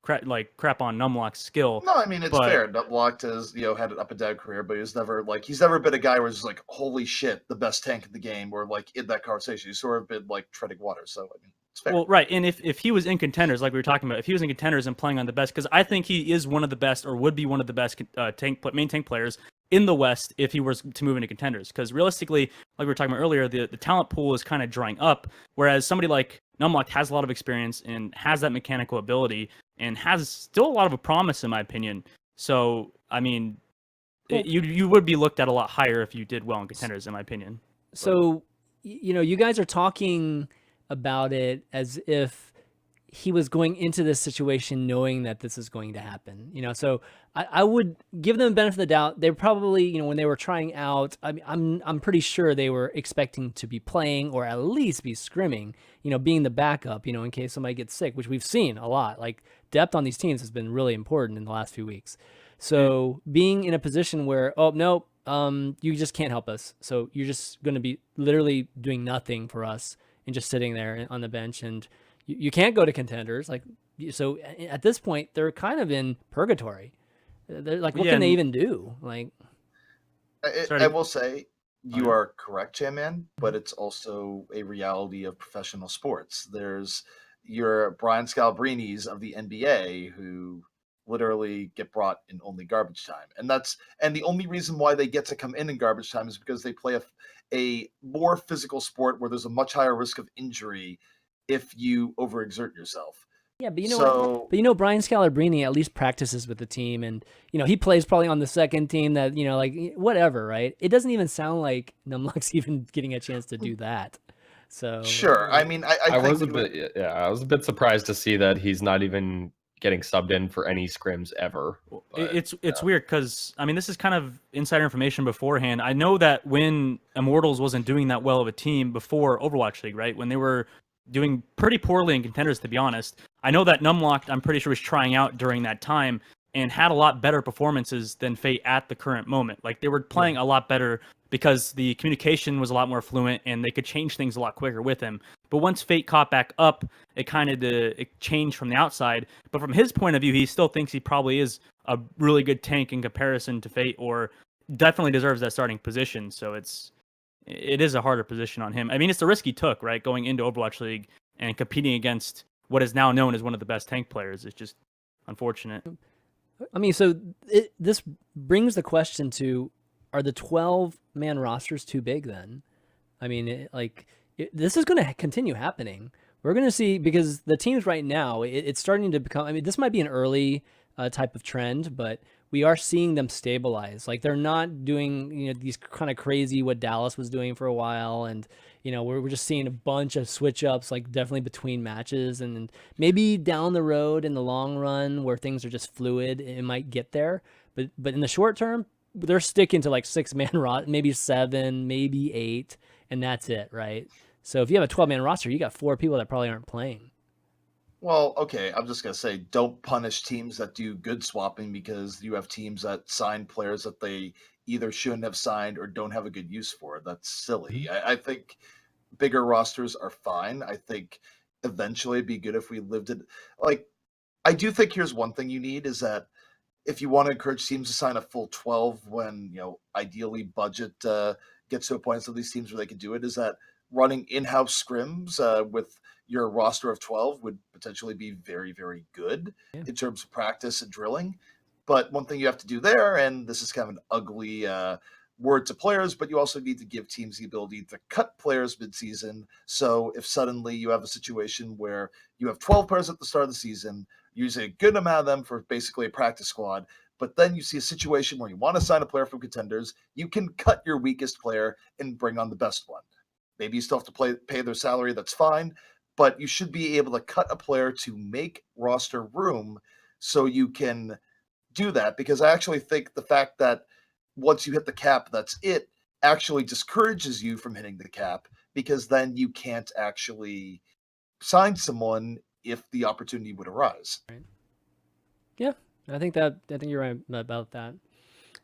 crap on Numlock's skill. No, I mean it's fair. Numlock has had an up and down career, but he's never been a guy where it's like, holy shit, the best tank in the game, or like in that conversation. He's sort of been like treading water. So I mean, it's fair. Well, right, and if he was in contenders, like we were talking about, if he was in contenders and playing on the best, because I think he is one of the best, or would be one of the best main tank players in the West if he was to move into contenders. Because realistically, like we were talking about earlier, the talent pool is kind of drying up, whereas somebody like Numlock has a lot of experience and has that mechanical ability and has still a lot of a promise, in my opinion. So, I mean, you would be looked at a lot higher if you did well in contenders, in my opinion. So, you guys are talking about it as if he was going into this situation knowing that this is going to happen. So I would give them the benefit of the doubt. They probably, when they were trying out, I'm pretty sure they were expecting to be playing or at least be scrimming, being the backup, in case somebody gets sick, which we've seen a lot. Like depth on these teams has been really important in the last few weeks. So being in a position where, oh, no, you just can't help us. So you're just going to be literally doing nothing for us and just sitting there on the bench, and you can't go to contenders. Like, so at this point, they're kind of in purgatory. They're like, what can they even do? Like, I will say you are correct, ChanManV, but it's also a reality of professional sports. There's your Brian Scalabrinis of the NBA who literally get brought in only garbage time, and the only reason why they get to come in garbage time is because they play a more physical sport where there's a much higher risk of injury if you overexert yourself. Yeah, but Brian Scalabrine at least practices with the team, and he plays probably on the second team. That like whatever, right? It doesn't even sound like Numlock's even getting a chance to do that. So sure, I mean, I was a bit surprised to see that he's not even getting subbed in for any scrims ever. But, it's weird because I mean this is kind of insider information beforehand. I know that when Immortals wasn't doing that well of a team before Overwatch League, right? When they were doing pretty poorly in contenders, to be honest. I know that Numlock, I'm pretty sure, was trying out during that time and had a lot better performances than Fate at the current moment. Like they were playing a lot better because the communication was a lot more fluent and they could change things a lot quicker with him. But once Fate caught back up, it kind of it changed from the outside. But from his point of view, he still thinks he probably is a really good tank in comparison to Fate, or definitely deserves that starting position. So it is a harder position on him. I mean, it's the risk he took, right? Going into Overwatch League and competing against what is now known as one of the best tank players. It's just unfortunate. I mean, so this brings the question to, are the 12-man rosters too big then? I mean, this is going to continue happening. We're going to see, because the teams right now, it's starting to become, I mean, this might be an early type of trend, but we are seeing them stabilize. Like they're not doing, these kind of crazy what Dallas was doing for a while. And, we're just seeing a bunch of switch ups, like definitely between matches, and maybe down the road in the long run where things are just fluid, it might get there. But in the short term, they're sticking to like 6-man maybe 7, maybe 8, and that's it. Right. So if you have a 12-man roster, you got 4 people that probably aren't playing. Well, okay, I'm just going to say don't punish teams that do good swapping because you have teams that sign players that they either shouldn't have signed or don't have a good use for. That's silly. I think bigger rosters are fine. I think eventually it'd be good if we lived it. Like, I do think here's one thing you need is that if you want to encourage teams to sign a full 12 when, ideally budget gets to a point of these teams where they can do it, is that running in-house scrims with your roster of 12 would potentially be very, very good in terms of practice and drilling. But one thing you have to do there, and this is kind of an ugly word to players, but you also need to give teams the ability to cut players midseason. So if suddenly you have a situation where you have 12 players at the start of the season, using a good amount of them for basically a practice squad, but then you see a situation where you want to sign a player from contenders, you can cut your weakest player and bring on the best one. maybe you still have to pay their salary. That's fine, but you should be able to cut a player to make roster room so you can do that. Because I actually think the fact that once you hit the cap, that's it, actually discourages you from hitting the cap, because then you can't actually sign someone if the opportunity would arise. Right. Yeah, I think you're right about that.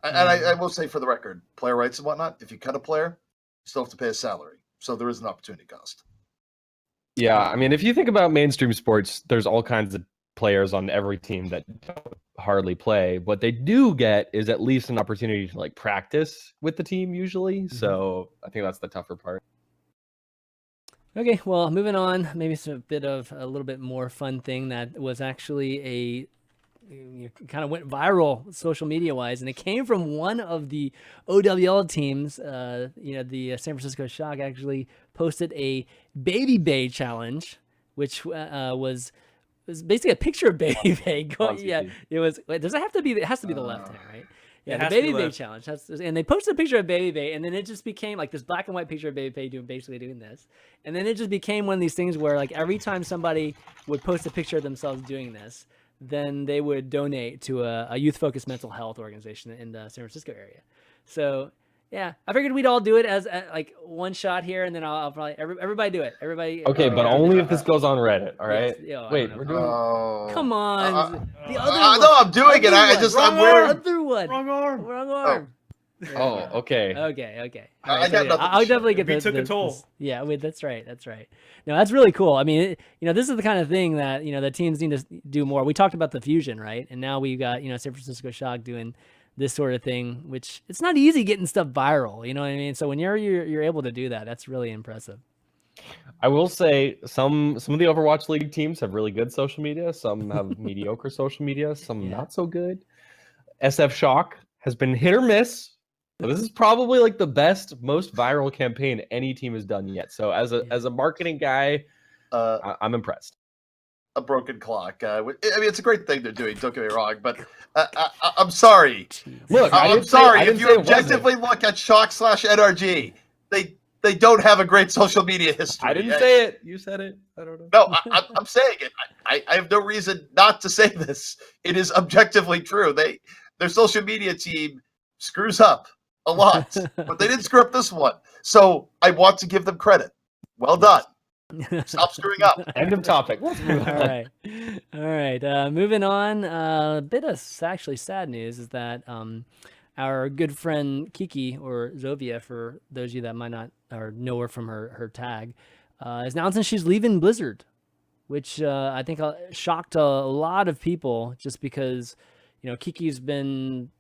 And I will say, for the record, player rights and whatnot, if you cut a player, you still have to pay a salary. So there is an opportunity cost. Yeah, I mean, if you think about mainstream sports, there's all kinds of players on every team that don't hardly play. What they do get is at least an opportunity to like practice with the team usually. So I think that's the tougher part. Okay, well, moving on, maybe it's a little bit more fun thing that was actually kind of went viral social media wise, and it came from one of the OWL teams. The San Francisco Shock actually posted a Baby Bay challenge, which was basically a picture of Baby Bay. It was. Does it have to be? It has to be the left hand, right? Yeah, the Baby Bay challenge. And they posted a picture of Baby Bay, and then it just became like this black and white picture of Baby Bay basically doing this. And then it just became one of these things where like every time somebody would post a picture of themselves doing this, then they would donate to a youth-focused mental health organization in the San Francisco area. So yeah, I figured we'd all do it as like one shot here, and then I'll probably everybody do it. Everybody. Okay, but only if this goes on Reddit. All right. Yes. Wait, we're doing. Come on. The other one. No, I'm doing it. I'm wearing. Other one. Wrong arm. Wrong arm. Oh, okay. Okay. I got nothing. I'll definitely get We took a toll. Yeah, that's right. No, that's really cool. I mean, this is the kind of thing that the teams need to do more. We talked about the fusion, right? And now we got San Francisco Shock doing this sort of thing, which it's not easy getting stuff viral. You know what I mean? So when you're able to do that, that's really impressive. I will say some of the Overwatch League teams have really good social media. Some have mediocre social media. Some not so good. SF Shock has been hit or miss. So this is probably like the best, most viral campaign any team has done yet. So as a marketing guy, I'm impressed. A broken clock. I mean, it's a great thing they're doing. Don't get me wrong, but I'm sorry. Look, I'm sorry. If you objectively look at Shock/NRG, they don't have a great social media history. I didn't say it. You said it. I don't know. No, I'm saying it. I have no reason not to say this. It is objectively true. Their social media team screws up a lot, but they didn't screw up this one. So I want to give them credit. Well done. Stop screwing up. End of topic. Let's move on. All right. Moving on. A bit of actually sad news is that our good friend Kiki, or Zoevia, for those of you that might not or know her from her tag, is announcing she's leaving Blizzard, which I think shocked a lot of people, just because Kiki's been,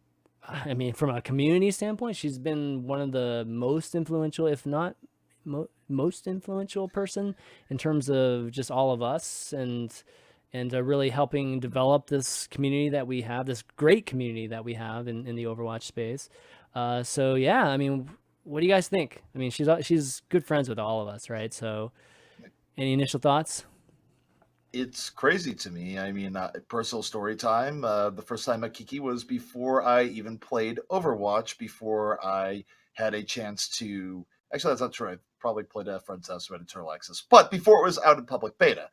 I mean, from a community standpoint, she's been one of the most influential, if not most influential person in terms of just all of us, and really helping develop this community that we have, this great community that we have in the Overwatch space. So yeah, I mean, what do you guys think? I mean, she's good friends with all of us, right? So any initial thoughts? It's crazy to me. I mean, personal story time. The first time I met Kiki was before I even played Overwatch, before I had a chance to... Actually, that's not true. I probably played at a friend's house who had internal access, but before it was out in public beta.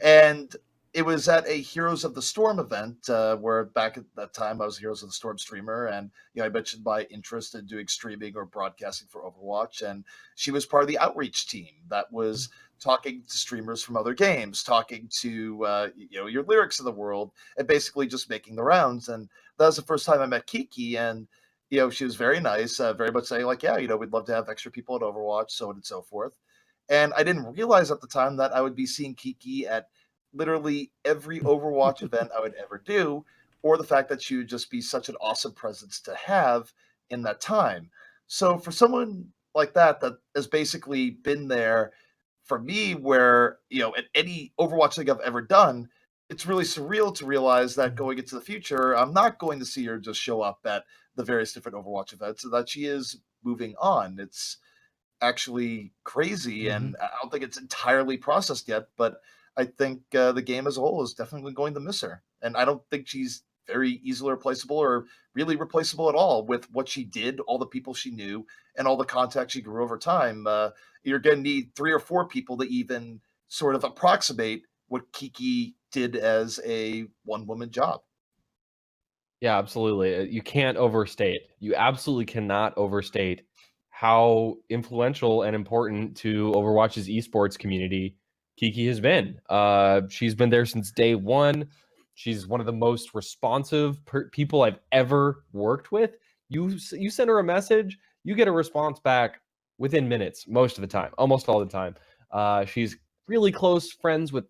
And it was at a Heroes of the Storm event, where back at that time I was a Heroes of the Storm streamer, and I mentioned my interest in doing streaming or broadcasting for Overwatch, and she was part of the outreach team that was talking to streamers from other games, talking to your lyrics of the world, and basically just making the rounds. And that was the first time I met Kiki, and she was very nice, very much saying like, yeah, we'd love to have extra people at Overwatch, so on and so forth. And I didn't realize at the time that I would be seeing Kiki at literally every Overwatch event I would ever do, or the fact that she would just be such an awesome presence to have in that time. So for someone like that has basically been there for me, where, at any Overwatch League I've ever done, it's really surreal to realize that going into the future, I'm not going to see her just show up at the various different Overwatch events, so that she is moving on. It's actually crazy, and I don't think it's entirely processed yet, but I think the game as a whole is definitely going to miss her. And I don't think she's very easily replaceable or really replaceable at all with what she did, all the people she knew, and all the contacts she grew over time. You're going to need 3 or 4 people to even sort of approximate what Kiki did as a one-woman job. Yeah, absolutely. You can't overstate. You absolutely cannot overstate how influential and important to Overwatch's esports community Kiki has been. She's been there since day one. She's one of the most responsive people I've ever worked with. You send her a message, you get a response back within minutes, most of the time, almost all the time. She's really close friends with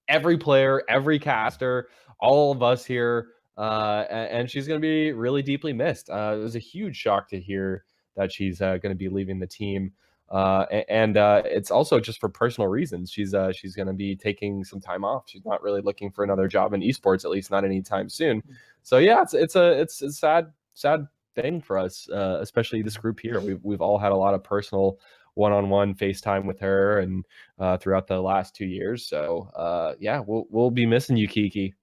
every player, every caster, all of us here, and she's going to be really deeply missed. It was a huge shock to hear that she's going to be leaving the team, and it's also just for personal reasons. She's going to be taking some time off. She's not really looking for another job in esports, at least not anytime soon. So yeah, it's a sad thing for us, especially this group here. We've all had a lot of personal one-on-one FaceTime with her and throughout the last 2 years. So yeah, we'll be missing you, Kiki.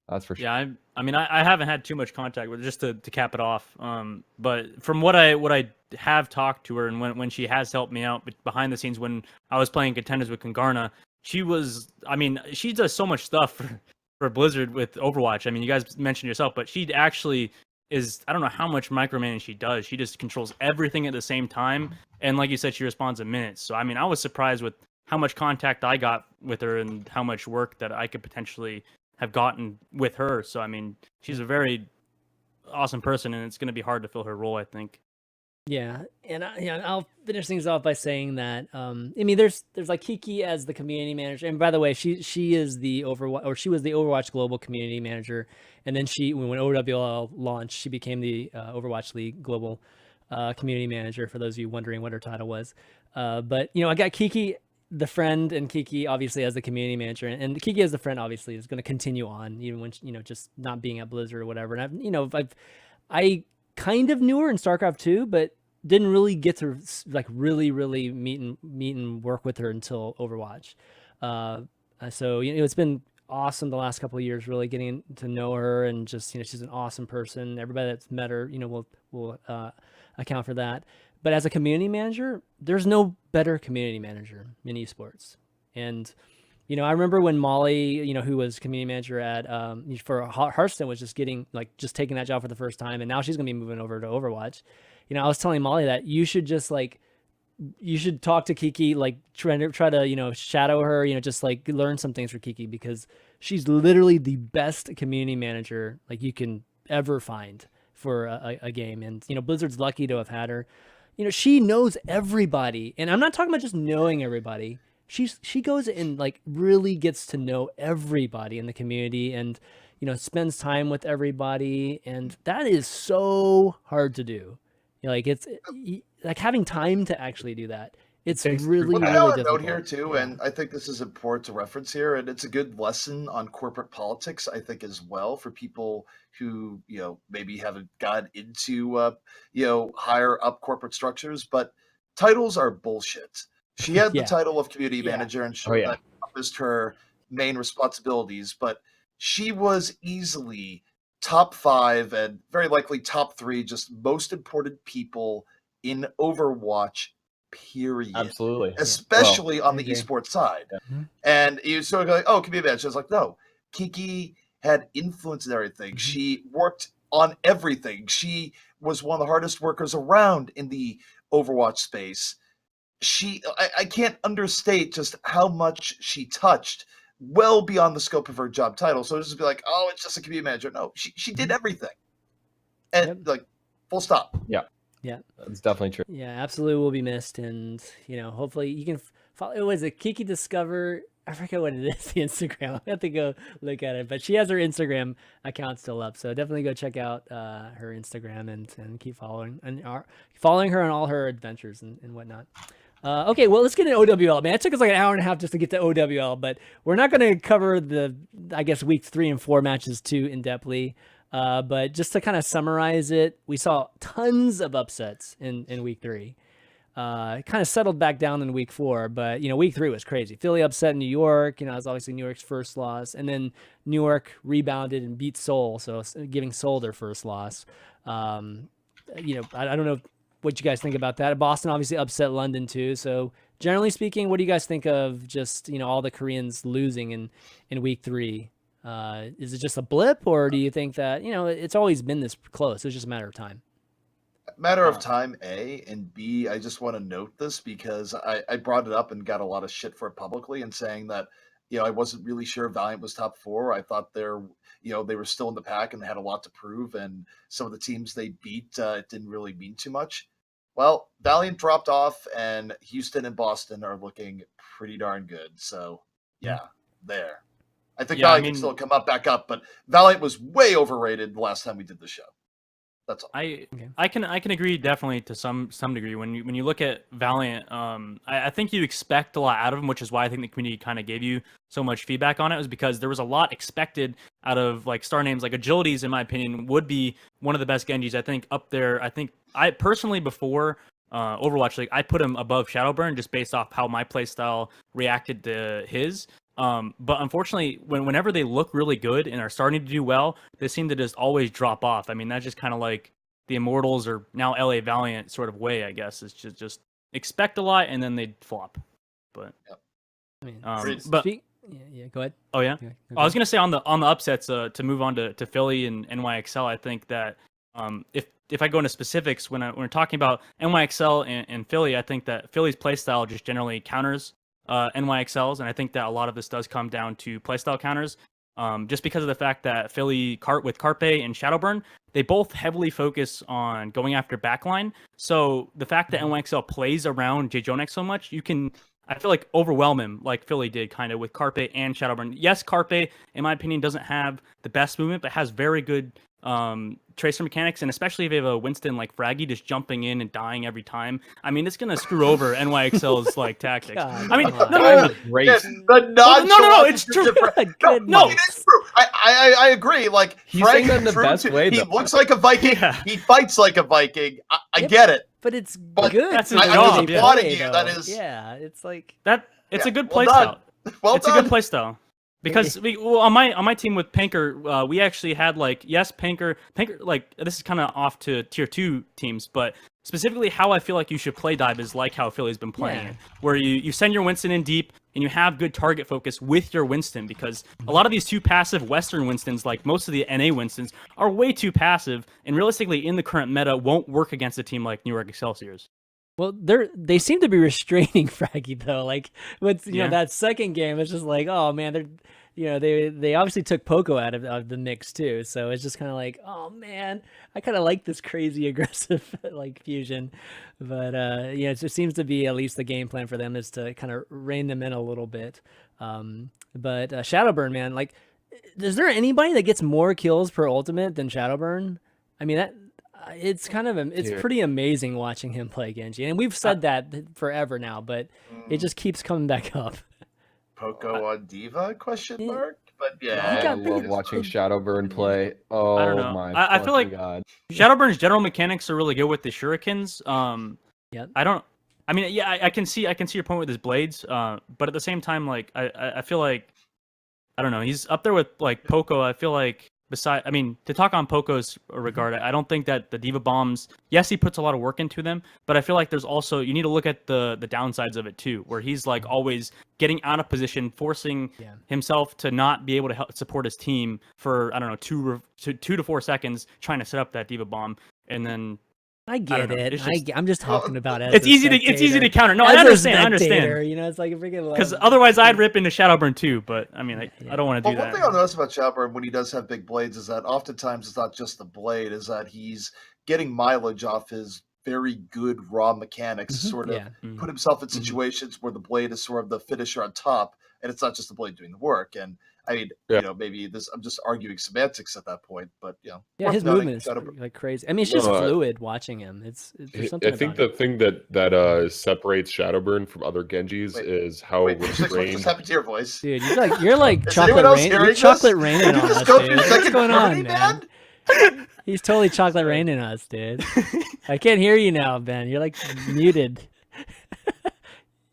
That's for sure. Yeah, I mean, I haven't had too much contact with her, just to cap it off. But from what I have talked to her, and when she has helped me out behind the scenes when I was playing contenders with Kongarna, she does so much stuff for Blizzard with Overwatch. I mean, you guys mentioned yourself, but she actually is, I don't know how much micromanaging she does. She just controls everything at the same time. And like you said, she responds in minutes. So, I mean, I was surprised with how much contact I got with her and how much work that I could potentially have gotten with her. So, I mean, she's a very awesome person, and it's going to be hard to fill her role, I think. Yeah, and I'll finish things off by saying that I mean, there's like Kiki as the community manager, and by the way, she is the she was the Overwatch Global Community Manager, and then when OWL launched, she became the Overwatch League Global Community Manager. For those of you wondering what her title was, but I got Kiki the friend, and Kiki obviously as the community manager, and Kiki as the friend obviously is going to continue on even when just not being at Blizzard or whatever. And I kind of knew her in StarCraft 2, but didn't really get to like really meet and work with her until Overwatch. So it's been awesome the last couple of years, really getting to know her, and just she's an awesome person. Everybody that's met her will account for that. But as a community manager, there's no better community manager in esports. And I remember when Molly, who was community manager at for Hearthstone, was just taking that job for the first time, and now she's gonna be moving over to Overwatch. I was telling Molly that you should talk to Kiki, like try to shadow her, just like learn some things for Kiki, because she's literally the best community manager like you can ever find for a game. And Blizzard's lucky to have had her. She knows everybody, and I'm not talking about just knowing everybody. She goes and like really gets to know everybody in the community, and spends time with everybody, and that is so hard to do. It's like having time to actually do that. It's really I know a difficult. note here too, and I think this is important to reference here, and it's a good lesson on corporate politics, I think, as well, for people who maybe haven't gotten into higher up corporate structures. But titles are bullshit. She had the title of community manager, and that encompassed her main responsibilities, but she was easily top 5 and very likely top 3 just most important people in Overwatch, period. Absolutely. Especially on the esports side. Yeah. And you sort of go like, oh, community manager. I was like, no, Kiki had influence in everything. Mm-hmm. She worked on everything. She was one of the hardest workers around in the Overwatch space. I can't understate just how much she touched well beyond the scope of her job title. So just be like, oh, it's just a community manager. No, she did everything. And like, full stop. Yeah. Yeah. That's definitely true. Yeah, absolutely will be missed. And, hopefully you can follow. It was a Kiki Discover. I forget what it is, the Instagram. I have to go look at it. But she has her Instagram account still up. So definitely go check out her Instagram and keep following her on all her adventures and whatnot. Okay, well, let's get into OWL. Man, it took us like an hour and a half just to get to OWL, but we're not going to cover weeks 3 and 4 matches too in-depthly. But just to kind of summarize it, we saw tons of upsets in week 3. kind of settled back down in week 4, but week 3 was crazy. Philly upset New York. It was obviously New York's first loss, and then New York rebounded and beat Seoul, so giving Seoul their first loss. I don't know what you guys think about that. Boston obviously upset London too. So generally speaking, what do you guys think of just all the Koreans losing in week 3? Is it just a blip, or do you think that it's always been this close? It's just a matter of time. Matter of time, A, and B, I just want to note this because I brought it up and got a lot of shit for it publicly and saying that, I wasn't really sure Valiant was top 4. I thought they were still in the pack and they had a lot to prove, and some of the teams they beat it didn't really mean too much. Well, Valiant dropped off, and Houston and Boston are looking pretty darn good. So, yeah, there. I think Valiant can still come back up, but Valiant was way overrated the last time we did the show. That's all. I can agree definitely to some degree. When you look at Valiant, I think you expect a lot out of them, which is why I think the community kind of gave you so much feedback on it, was because there was a lot expected out of like star names. Like Agilities, in my opinion, would be one of the best Genjis. I think up there. I think I personally, before Overwatch League, I put him above Shadowburn just based off how my playstyle reacted to his. But unfortunately, whenever they look really good and are starting to do well, they seem to just always drop off. I mean, that's just kind of like the Immortals or now LA Valiant sort of way, I guess. It's just expect a lot and then they flop. But go ahead. Oh yeah, okay, I was gonna say on the upsets to move on to Philly and NYXL. I think that if I go into specifics when we're talking about NYXL and Philly, I think that Philly's playstyle just generally counters NYXLs, and I think that a lot of this does come down to playstyle counters, just because of the fact that Philly with Carpe and Shadowburn, they both heavily focus on going after backline. So the fact that NYXL plays around Jjonek so much, I feel like overwhelm him like Philly did kind of with Carpe and Shadowburn. Yes, Carpe, in my opinion, doesn't have the best movement, but has very good tracer mechanics, and especially if you have a Winston like Fraggy just jumping in and dying every time. I mean, it's gonna screw over NYXL's like tactics. God, I mean, no, great. No, it's true. No, it's true. I agree. Like he's saying that in the best way. He looks like a Viking. Yeah. He fights like a Viking. I get it. But it's good. That's his job. That is. Yeah, it's like that. It's a good playstyle. It's a good playstyle. Because on my team with Panker, we actually had Panker like this is kind of off to tier 2 teams, but specifically how I feel like you should play dive is like how Philly's been playing it, where you send your Winston in deep and you have good target focus with your Winston, because a lot of these too passive Western Winstons, like most of the NA Winstons, are way too passive, and realistically in the current meta won't work against a team like New York Excelsiors. Well, they seem to be restraining Fraggy though. Like with that second game, it's just like, oh man, they obviously took Poco out of the mix too. So it's just kind of like, oh man, I kind of like this crazy aggressive like fusion, but it just seems to be at least the game plan for them is to kind of rein them in a little bit. But Shadowburn, man, like, is there anybody that gets more kills per ultimate than Shadowburn? I mean that. It's kind of pretty amazing watching him play Genji, and we've said that forever now, but it just keeps coming back up. Poco on Diva ? But I love watching Shadowburn play. Oh, I don't know. my I feel like God. Shadowburn's general mechanics are really good with the shurikens. Yeah. I can see your point with his blades. But at the same time, like I feel like, I don't know, he's up there with like Poco. I feel like to talk on Poco's regard, I don't think that the Diva bombs, yes, he puts a lot of work into them, but I feel like there's also, you need to look at the downsides of it too, where he's like always getting out of position, forcing himself to not be able to help support his team for, I don't know, 2 to 4 seconds trying to set up that Diva bomb, and then I get it. I'm just talking about it. It's easy to counter. No, I understand. It's like a freaking. Because otherwise, I'd rip into Shadowburn too. But I mean, I don't want to do that. One thing I'll notice about Shadowburn when he does have big blades is that oftentimes it's not just the blade; is that he's getting mileage off his very good raw mechanics. Sort of put himself in situations where the blade is sort of the finisher on top, and it's not just the blade doing the work. And I mean, maybe I'm just arguing semantics at that point, but his movement is like crazy. I mean, it's just fluid watching him. There's something. I think the thing that separates Shadowburn from other Genjis is how restrained. What just happened to your voice, dude? You're like chocolate rain. You're chocolate raining on us, dude. What's going on, man? He's totally chocolate raining us, dude. I can't hear you now, Ben. You're like muted.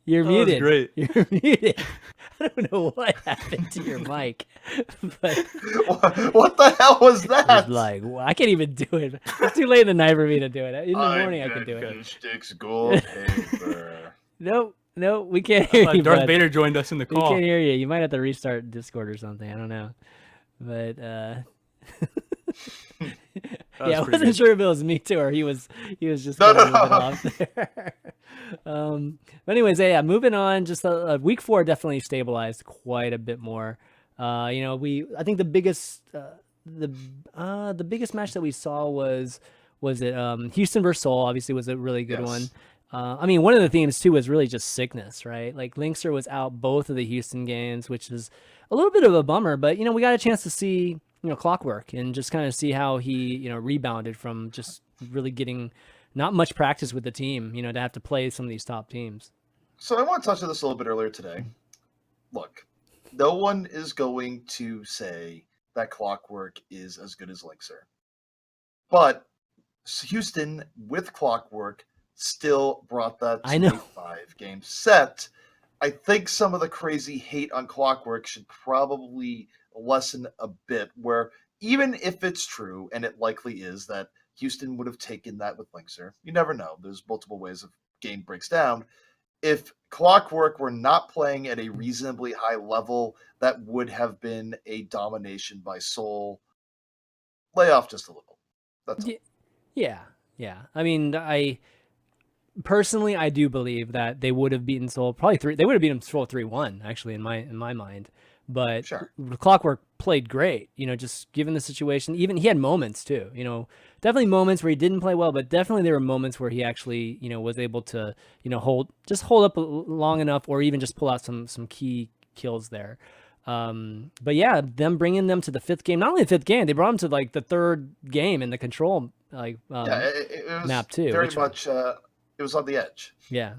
You're That was muted. great. You're muted. I don't know what happened to your mic, but What the hell was it that? was like, well, I can't even do it. It's too late in the night for me to do it. In the morning, I can do it. Fishstix gold paper. Nope, we can't I hear thought you. Darth bud. Vader joined us in the We call. can't hear you. You might have to restart Discord or something. I don't know, but That was yeah, I pretty wasn't good. sure if it was me too or he was just No, going no, a little bit no. off there. But anyways, yeah, moving on. Just week 4 definitely stabilized quite a bit more. I think the biggest the biggest match that we saw was it Houston versus Seoul. Obviously, was a really good Yes. one. I mean, one of the themes too was really just sickness, right? Like Linkster was out both of the Houston games, which is a little bit of a bummer. But we got a chance to see Clockwork and just kind of see how he rebounded from just really getting not much practice with the team. To have to play some of these top teams. So I want to touch on this a little bit earlier today. Look, no one is going to say that Clockwork is as good as Linkser. But Houston with Clockwork still brought that I to know. a 5-game set. I think some of the crazy hate on Clockwork should probably lessen a bit, where even if it's true, and it likely is, that Houston would have taken that with Linkser, you never know. There's multiple ways a game breaks down. If Clockwork were not playing at a reasonably high level, that would have been a domination by Seoul. Lay off just a little. That's all. Yeah. I mean, I personally do believe that they would have beaten Seoul they would have beaten Seoul 3-1 actually in my mind. But Sure. Clockwork played great, just given the situation. Even he had moments too, definitely moments where he didn't play well, but definitely there were moments where he actually, was able to, hold up long enough, or even just pull out some key kills there. But yeah, them bringing them to the 5th game, not only the 5th game, they brought them to like the 3rd game in the control It was map too. very much. It was on the edge. Yeah.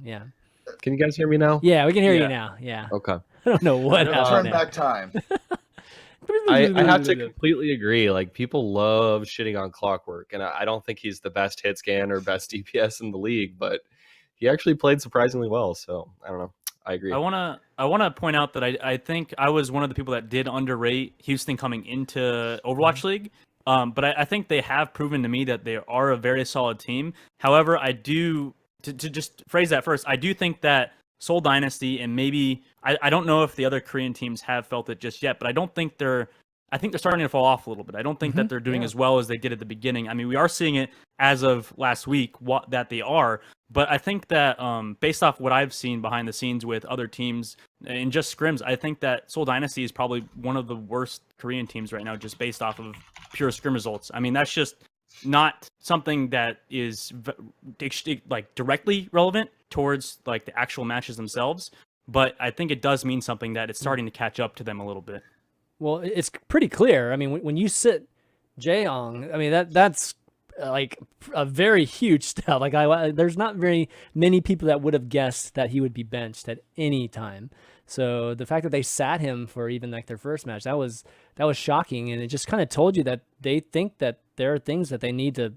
Can you guys hear me now? Yeah, we can hear you Yeah. now. Yeah. Okay. I don't know what happened Turn there. back time. I have to completely agree. Like, people love shitting on Clockwork, and I don't think he's the best hit scan or best DPS in the league, but he actually played surprisingly well. So I don't know. I agree. I wanna point out that I think I was one of the people that did underrate Houston coming into Overwatch League. But I think they have proven to me that they are a very solid team. However, I do to just phrase that first, I do think that Seoul Dynasty, and maybe I don't know if the other Korean teams have felt it just yet, but I think they're starting to fall off a little bit. I don't think that they're doing as well as they did at the beginning. I mean, we are seeing it as of last week that they are, but I think that based off what I've seen behind the scenes with other teams in just scrims, I think that Seoul Dynasty is probably one of the worst Korean teams right now, just based off of pure scrim results. I mean, that's just not something that is like directly relevant towards like the actual matches themselves, but I think it does mean something that it's starting to catch up to them a little bit. Well, it's pretty clear. I mean, when you sit Jaeong, I mean that's like a very huge step. Like there's not very many people that would have guessed that he would be benched at any time. So the fact that they sat him for even like their first match, that was shocking, and it just kind of told you that they think that there are things that they need to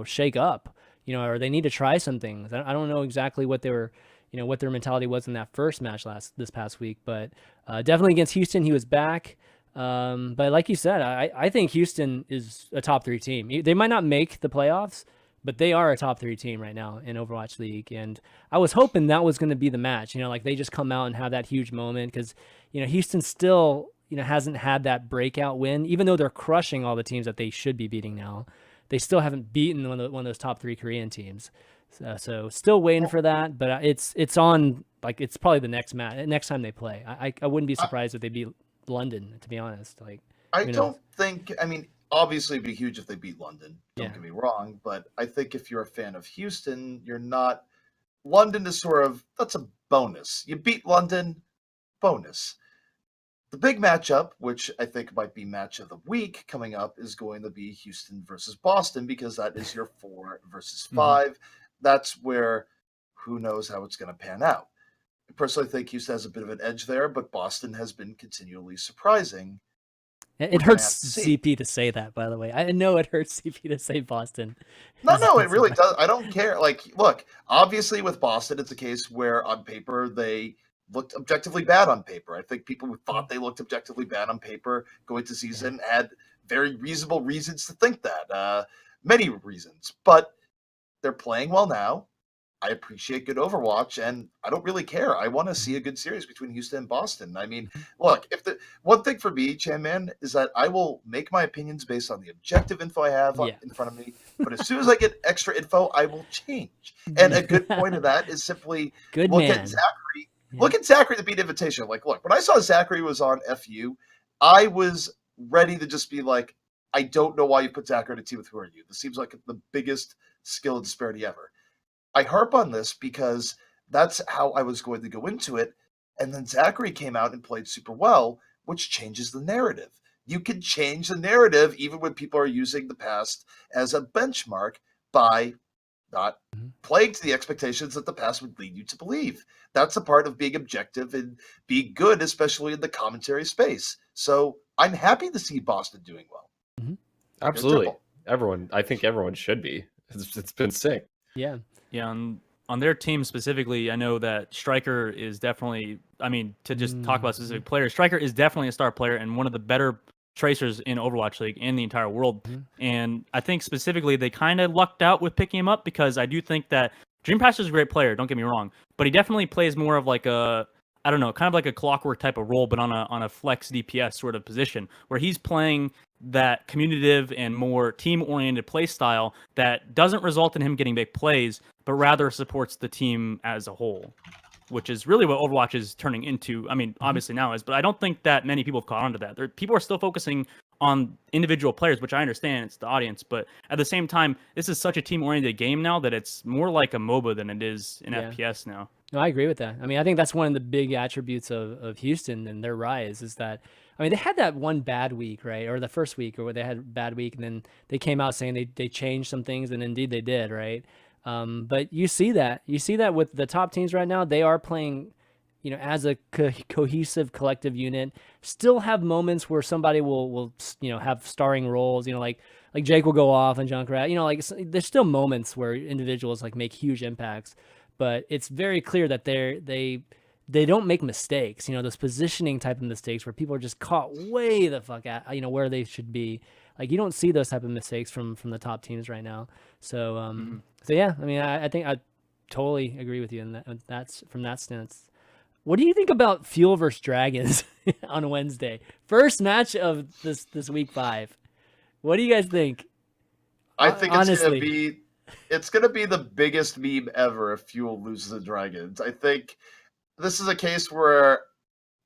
shake up, or they need to try some things. I don't know exactly what they were, what their mentality was in that first match this past week, but definitely against Houston, he was back. But like you said, I think Houston is a top 3 team. They might not make the playoffs, but they are a top 3 team right now in Overwatch League. And I was hoping that was going to be the match, like they just come out and have that huge moment, because, Houston still, hasn't had that breakout win, even though they're crushing all the teams that they should be beating now. They still haven't beaten one of those top 3 Korean teams. So still waiting for that, but it's on, like, it's probably the next time they play. I wouldn't be surprised if they beat London, to be honest. Like, I don't think, I mean, obviously it'd be huge if they beat London. Don't get me wrong, but I think if you're a fan of Houston, you're not. London is sort of, that's a bonus. You beat London, bonus. The big matchup, which I think might be match of the week coming up, is going to be Houston versus Boston, because that is your 4 versus 5. That's where who knows how it's going to pan out. I personally think Houston has a bit of an edge there, but Boston has been continually surprising. It We're gonna hurts have to see. CP to say that, by the way. I know it hurts CP to say Boston. No, it really does. I don't care. Like, look, obviously with Boston, it's a case where on paper they looked objectively bad on paper. I think people who thought they looked objectively bad on paper going to season had very reasonable reasons to think that. Many reasons, but they're playing well now. I appreciate good Overwatch, and I don't really care. I want to see a good series between Houston and Boston. I mean, look, if the one thing for me, ChanManV, is that I will make my opinions based on the objective info I have in front of me. But as soon as I get extra info, I will change. And a good point of that is simply Good look man. at Zachary. Yeah. Look at Zachary to beat Invitational. Like, look, when I saw Zachary was on FU, I was ready to just be like, I don't know why you put Zachary in a team with Who Are You. This seems like the biggest skill disparity ever. I harp on this because that's how I was going to go into it. And then Zachary came out and played super well, which changes the narrative. You can change the narrative even when people are using the past as a benchmark by not playing to the expectations that the past would lead you to believe. That's a part of being objective and being good, especially in the commentary space. So I'm happy to see Boston doing well. Mm-hmm. Absolutely. I think everyone should be. It's been sick. Yeah. Yeah, on their team specifically, I know that Striker is definitely, I mean, to just talk about specific players, Striker is definitely a star player and one of the better tracers in Overwatch League in the entire world. And I think specifically they kind of lucked out with picking him up because I do think that Dreamcatcher is a great player, don't get me wrong, but he definitely plays more of like a, I don't know, kind of like a clockwork type of role, but on a flex DPS sort of position where he's playing that communicative and more team-oriented play style that doesn't result in him getting big plays, but rather supports the team as a whole, which is really what Overwatch is turning into. I mean, obviously now is, but I don't think that many people have caught on to that. People are still focusing on individual players, which I understand, it's the audience, but at the same time, this is such a team-oriented game now that it's more like a MOBA than it is an FPS now. No, I agree with that. I mean, I think that's one of the big attributes of Houston and their rise is that, I mean, they had that one bad week, right? Or the first week where they had a bad week, and then they came out saying they changed some things, and indeed they did, right? But you see that with the top teams right now, they are playing, as a cohesive collective unit. Still have moments where somebody will have starring roles, like Jake will go off and Junkrat, there's still moments where individuals like make huge impacts, but it's very clear that they don't make mistakes, those positioning type of mistakes where people are just caught way the fuck at, where they should be. Like, you don't see those type of mistakes from the top teams right now. So, so yeah, I mean, I think I totally agree with you in that's from that stance. What do you think about Fuel versus Dragons on Wednesday? First match of this week 5. What do you guys think? I think it's gonna be the biggest meme ever if Fuel loses to Dragons. I think this is a case where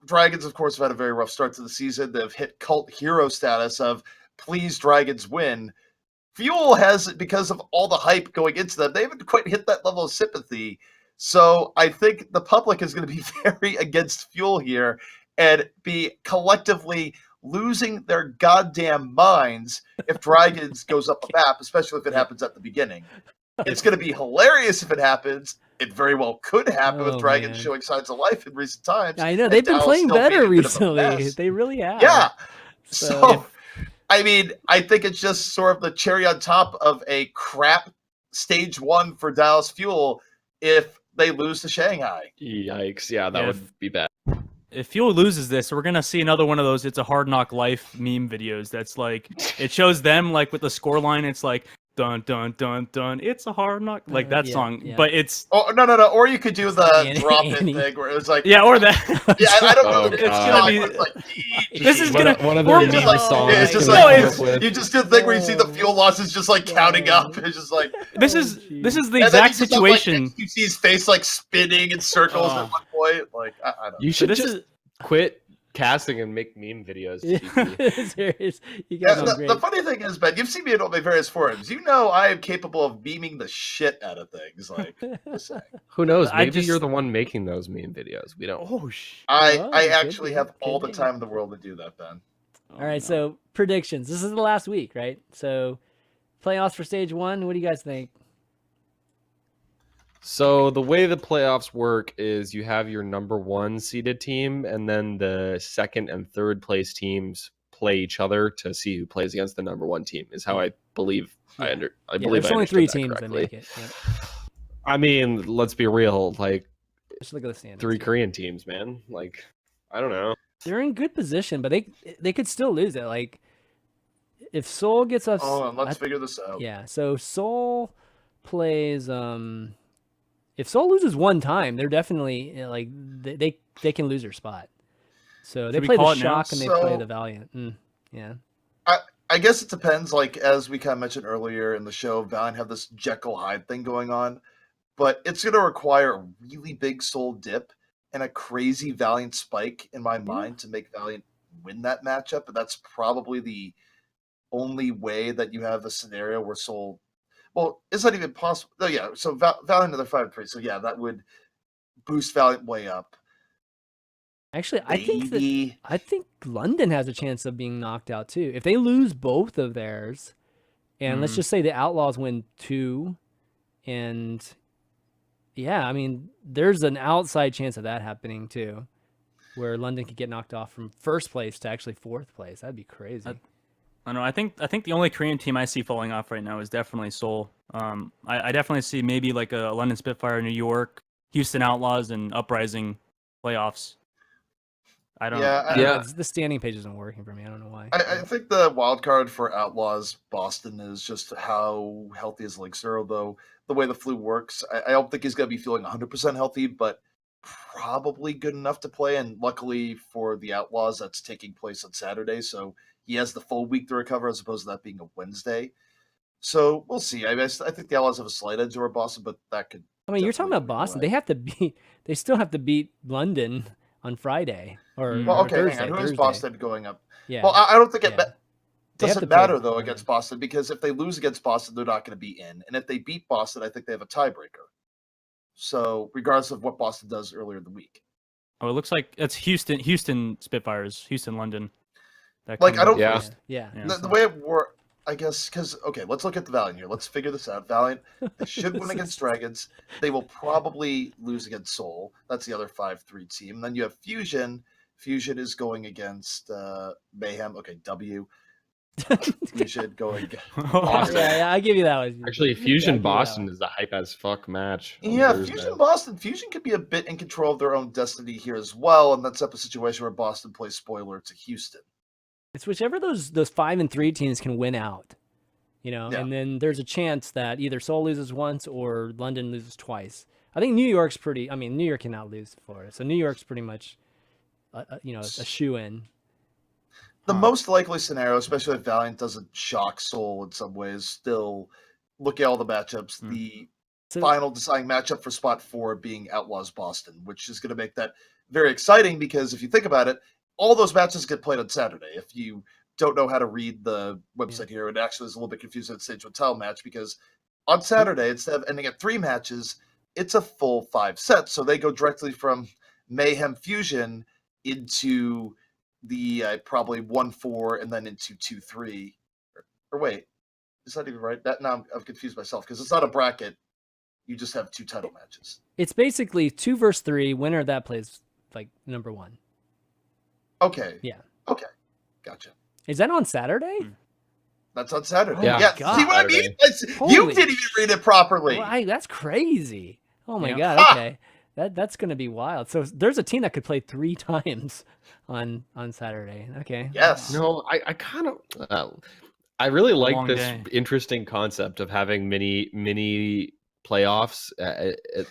Dragons, of course, have had a very rough start to the season. They've hit cult hero status of please Dragons win. Fuel has, because of all the hype going into them, they haven't quite hit that level of sympathy. So I think the public is going to be very against Fuel here and be collectively losing their goddamn minds if Dragons goes up a map, especially if it happens at the beginning. It's going to be hilarious if it happens. It very well could happen with Dragons showing signs of life in recent times. I know, they've been playing better recently. They really have. Yeah. So I mean, I think it's just sort of the cherry on top of a crap stage 1 for Dallas Fuel if they lose to Shanghai. Yikes. Yeah, that would be bad. If Fuel loses this, we're going to see another one of those It's a Hard Knock Life meme videos that's like, it shows them like with the score line, it's like, dun, dun, dun, dun, it's a hard knock, like that song. Yeah. But it's... Oh, no. Or you could do the drop-in thing where it was like... Yeah, or that. Yeah, I don't know. It's going to be... Like, this is going to... One of the meme songs. It's just like... You just do the thing where you see the Fuel losses just like counting up. It's just like... This is the exact situation. Like, you see his face like spinning in circles at one point. Like, I don't know. You should quit casting and make meme videos. Serious. You guys are great. The funny thing is, Ben, you've seen me in all my various forums. You know I am capable of memeing the shit out of things. Like, just saying. Who knows? Maybe you're the one making those meme videos. We don't. I actually have all the time in the world to do that, Ben. All right, so predictions. This is the last week, right? So playoffs for stage 1. What do you guys think? So the way the playoffs work is you have your number 1 seeded team, and then the second and third place teams play each other to see who plays against the number one team. Is how I believe. I believe there's I only 3 understood that teams that correctly. make it. Yep. I mean, let's be real. Like Just look at the standings. 3 Korean teams, man. Like I don't know. They're in good position, but they could still lose it. Like if Seoul gets us, Let's figure this out. yeah. So Seoul plays. If Seoul loses one time, they're definitely like they can lose their spot. So they we play call the it now? Shock and they play So- the Valiant. Yeah. I guess it depends. Like as we kind of mentioned earlier in the show, Valiant have this Jekyll Hyde thing going on, but it's going to require a really big Soul dip and a crazy Valiant spike in my mind to make Valiant win that matchup. But that's probably the only way that you have a scenario where Soul. Well, it's not even possible. Oh yeah, so Valiant another 5-3. So yeah, that would boost Valiant way up. Actually, Maybe. I think London has a chance of being knocked out too. If they lose both of theirs, and let's just say the Outlaws win 2, and yeah, I mean, there's an outside chance of that happening too, where London could get knocked off from first place to actually 4th place. That'd be crazy. I don't know. I think the only Korean team I see falling off right now is definitely Seoul. I definitely see maybe like a London Spitfire, New York, Houston Outlaws, and Uprising playoffs. I don't. Yeah, The standing page isn't working for me. I don't know why. I think the wild card for Outlaws Boston is just how healthy his legs are. Although the way the flu works, I don't think he's going to be feeling 100% healthy, but probably good enough to play. And luckily for the Outlaws, that's taking place on Saturday, so he has the full week to recover as opposed to that being a Wednesday. So we'll see. I think the Outlaws have a slight edge over Boston, but that could. I mean, you're talking definitely about go Boston. away. They still have to beat London on Friday or, Well, or okay, Thursday. hang on. Who is Thursday. Boston going up? Yeah. Well, I don't think it Yeah. They have to doesn't play matter though London. against Boston, because if they lose against Boston, they're not going to be in, and if they beat Boston, I think they have a tiebreaker. So regardless of what Boston does earlier in the week, Oh, it looks like it's Houston Spitfires, Houston London. That Like, comes I don't- up. Yeah. Yeah. Yeah. the way it works, I guess, because okay, let's look at the Valiant here. Let's figure this out. Valiant, they should win against Dragons. They will probably lose against Seoul. That's the other 5-3 team. Then you have Fusion. Fusion is going against Mayhem. Okay, W. Fusion going. Yeah, I give you that one. Actually, Yeah, I Fusion give you that Boston one. is a hype as fuck match. on Yeah, Thursday. Fusion Boston. Fusion could be a bit in control of their own destiny here as well, and that's up a situation where Boston plays spoiler to Houston. It's whichever those 5-3 teams can win out, Yeah. and then there's a chance that either Seoul loses once or London loses twice. I think New York's pretty. I mean, New York cannot lose to Florida, so New York's pretty much, a shoe in. The most likely scenario, especially if Valiant doesn't shock Seoul in some ways, still look at all the matchups. The So- final deciding matchup for spot 4 being Outlaws Boston, which is going to make that very exciting because if you think about it, all those matches get played on Saturday. If you don't know how to read the website here, it actually is a little bit confusing at Stage Hotel match because on Saturday, instead of ending at 3 matches, it's a full 5 sets. So they go directly from Mayhem Fusion into the probably 1-4 and then into 2-3. Or wait, is that even right? That now I've confused myself because it's not a bracket. You just have 2 title matches. It's basically 2 versus 3. Winner of that plays like number 1. Okay. Yeah. Okay. Gotcha. Is that on Saturday? That's on Saturday. Oh my Yeah. God. See what I mean? Saturday. You Holy- didn't even read it properly. Well, that's crazy. Oh my Yeah. god. Ha! Okay. That's gonna be wild. So there's a team that could play 3 times on Saturday. Okay. Yes. No, I kind of, I really like long this day. interesting concept of having mini playoffs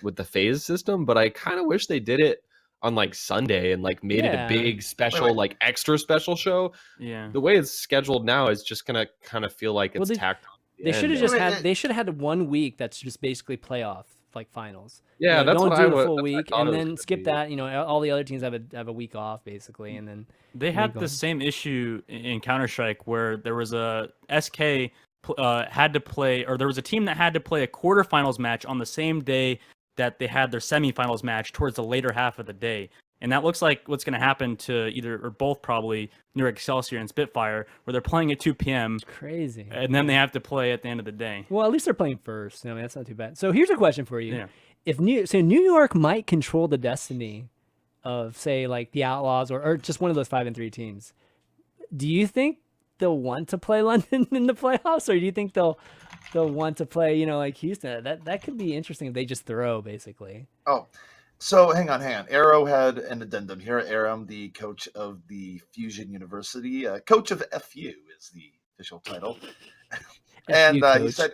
with the phase system, but I kind of wish they did it on like Sunday and like made it Yeah. a big special, wait. like extra special show. Yeah. The way it's scheduled now is just gonna kind of feel like Well, it's they- tacked on. at the They end. should have just Wait, had. it- They should have had 1 week that's just basically playoff like finals. Yeah, that's don't what do I the would. full that's what I week thought and it was then gonna skip be. that. All the other teams have a week off basically, and then They Make had them. the same issue in Counter Strike where there was a SK had to play, or there was a team that had to play a quarterfinals match on the same day that they had their semifinals match towards the later half of the day. And that looks like what's going to happen to either or both probably New York Excelsior and Spitfire, where they're playing at 2 p.m. it's crazy. and then they have to play at the end of the day. Well, at least they're playing first. I mean, that's not too bad. So here's a question for you: Yeah. If New York might control the destiny of, say, like the Outlaws or just one of those 5-3 teams, Do you think they'll want to play London in the playoffs, or do you think they'll want to play, like Houston? That could be interesting if they just throw, basically. Oh, so hang on. Arrow had an addendum here. Aram, the coach of the Fusion University, coach of FU is the official title, and he said,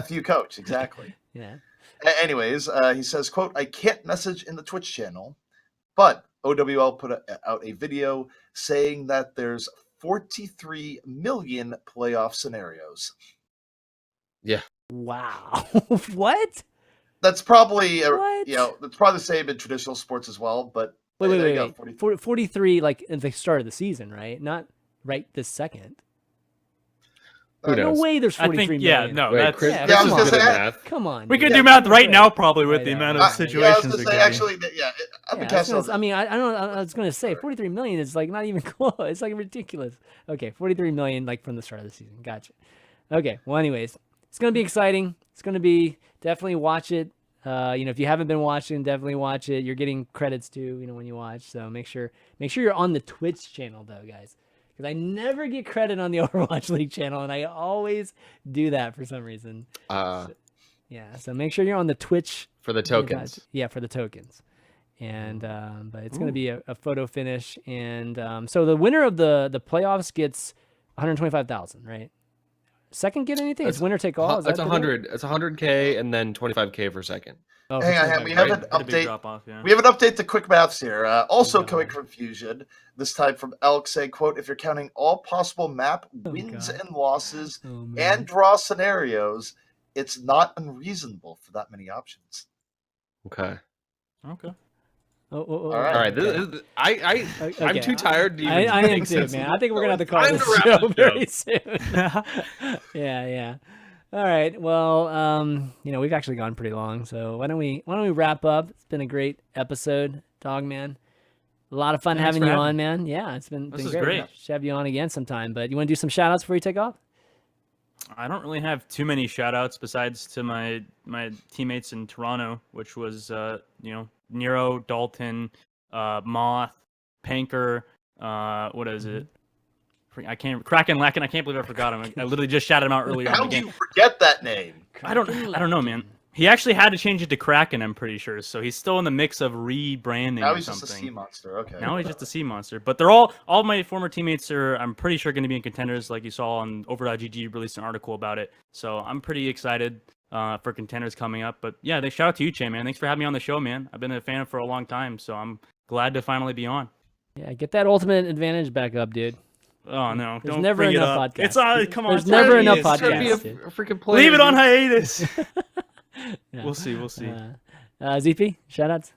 "FU coach," exactly. Yeah. Anyways, he says, "quote I can't message in the Twitch channel, but OWL put out a video saying that there's 43 million playoff scenarios." Yeah. Wow. What? That's probably What? that's probably the same in traditional sports as well. But Wait. 43 like at the start of the season, right? Not right this second. Who No knows? way there's I 43 think, million. no, Wait, that's Chris, yeah, Chris I is was good gonna at say- math. Come on. we dude. could do math right now, probably with Right the now. amount I of was situations. gonna there say, could be. actually, I've been casting. I mean, I don't know. I was going to say 43 million is like not even close. It's like ridiculous. Okay, 43 million like from the start of the season. Gotcha. Okay. Well, anyways, it's going to be exciting. It's going to be definitely watch it. If you haven't been watching, definitely watch it. You're getting credits too, when you watch. So make sure you're on the Twitch channel though, guys, because I never get credit on the Overwatch League channel, and I always do that for some reason. Yeah. So make sure you're on the Twitch For the tokens. Yeah, for the tokens. And but it's going to be a photo finish, and so the winner of the playoffs gets 125,000, right? Second get anything? It's winner take all. Is It's that the 100. It's 100K and then 25K for second. deal? Oh, Hang on, 25. we have right? an Pretty big update. drop off, yeah. We have an update to quick maths here. Also God. coming from Fusion, this time from Elk saying, "quote If you're counting all possible map wins God. and losses Oh, man. and draw scenarios, it's not unreasonable for that many options." Okay. Okay. Oh, All right. All right. I'm Okay. too tired to even I am make too, sense man. of I think we're gonna have to call Time this to wrap show the very soon. Yeah. All right. Well, we've actually gone pretty long, so why don't we wrap up? It's been a great episode, Dogman. A lot of fun Thanks having for you having on, me. man. Yeah, it's been This is great. great. Should have you on again sometime. But you want to do some shout outs before you take off? I don't really have too many shout outs besides to my teammates in Toronto, which was Nero, Dalton, Moth, Panker, what is it? I can't Kraken Lacken. I can't believe I forgot him. I literally just shouted him out earlier in How the do game. you forget that name? I don't know, man. He actually had to change it to Kraken, I'm pretty sure. So he's still in the mix of rebranding Now or he's just a sea something. monster. Okay. Now he's just a sea monster. But they're all of my former teammates are, I'm pretty sure, going to be in contenders, like you saw on Over.gg released an article about it. So I'm pretty excited for contenders coming up. But yeah, shout out to you, Chan, man. Thanks for having me on the show, man. I've been a fan for a long time, so I'm glad to finally be on. Yeah, get that ultimate advantage back up, dude. Oh no! There's don't never bring enough it up. podcasts. It's on. Come on. There's it's never on. enough It's trying to be podcasts, a dude. freaking player. Leave it on hiatus. Yeah. We'll see. ZP, shout outs.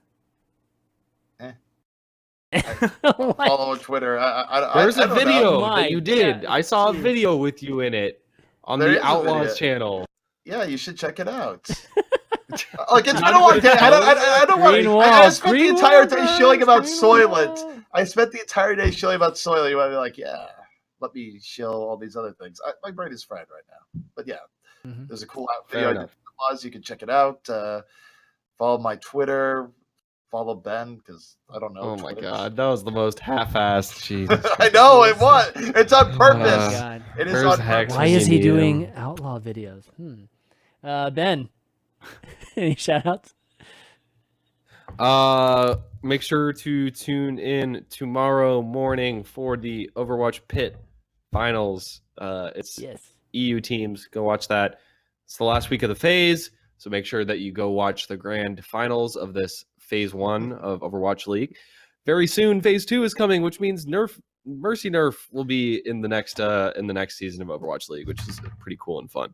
What? Follow on Twitter. There's I a don't know. video My that you did. God, I saw a dude. video with you in it on There is the a Outlaws video. channel. Yeah, you should check it out. Like, it's been a long day. I don't want Green to. wall, I spent the green entire wall, day bros, shilling about green Soylent. wall. I spent the entire day shilling about Soylent. You might be like, yeah, let me shill all these other things. My brain is fried right now. But yeah, Mhm. there's a cool Fair video I did enough. for Outlaws. You can check it out. Follow my Twitter. Follow Ben, because I don't know. Oh my Twitter. god, that was the most half-assed. Jesus. I know it was. It's on Oh purpose. my God. It is Where's on Hex? purpose. Why is he need him. doing outlaw videos? Ben, any shout outs? Make sure to tune in tomorrow morning for the Overwatch Pit finals. It's Yes. EU teams. Go watch that. It's the last week of the phase, so make sure that you go watch the grand finals of this phase 1 of Overwatch League. Very soon, phase 2 is coming, which means Mercy Nerf will be in the next season of Overwatch League, which is pretty cool and fun.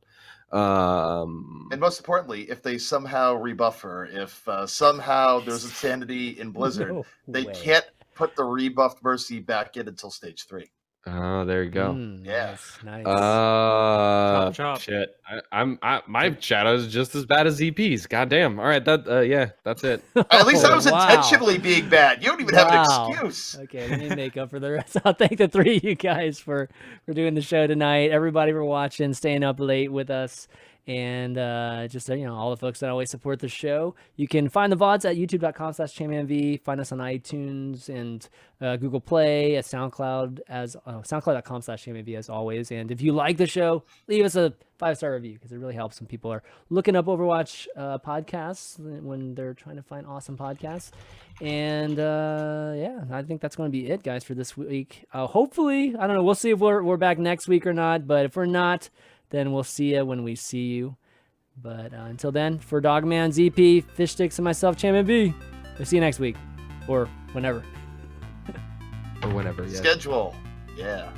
And most importantly, if they somehow rebuff her, if somehow there's insanity in Blizzard, No they way. can't put the rebuffed Mercy back in until stage 3. Oh, there you go. Yeah. Nice. Chop, chop. Shit. My shadow is just as bad as ZP's. Goddamn. All right, that's it. At least I was Wow. intentionally being bad. You don't even have Wow. an excuse. Okay, let me make up for the rest. I'll thank the three of you guys for doing the show tonight. Everybody for watching, staying up late with us. and just all the folks that always support the show. You can find the VODs at youtube.com/ChanManV. Find us on iTunes and Google Play, at SoundCloud SoundCloud.com/ChanManV as always. And if you like the show, leave us a 5-star review because it really helps when people are looking up Overwatch podcasts when they're trying to find awesome podcasts. And I think that's going to be it, guys, for this week. Hopefully, I don't know. We'll see if we're back next week or not. But if we're not, then we'll see you when we see you. But until then, for Dogman, ZP, Fishstix, and myself, ChanManV, we'll see you next week. Or whenever. Or whenever, yeah. Schedule. Yeah.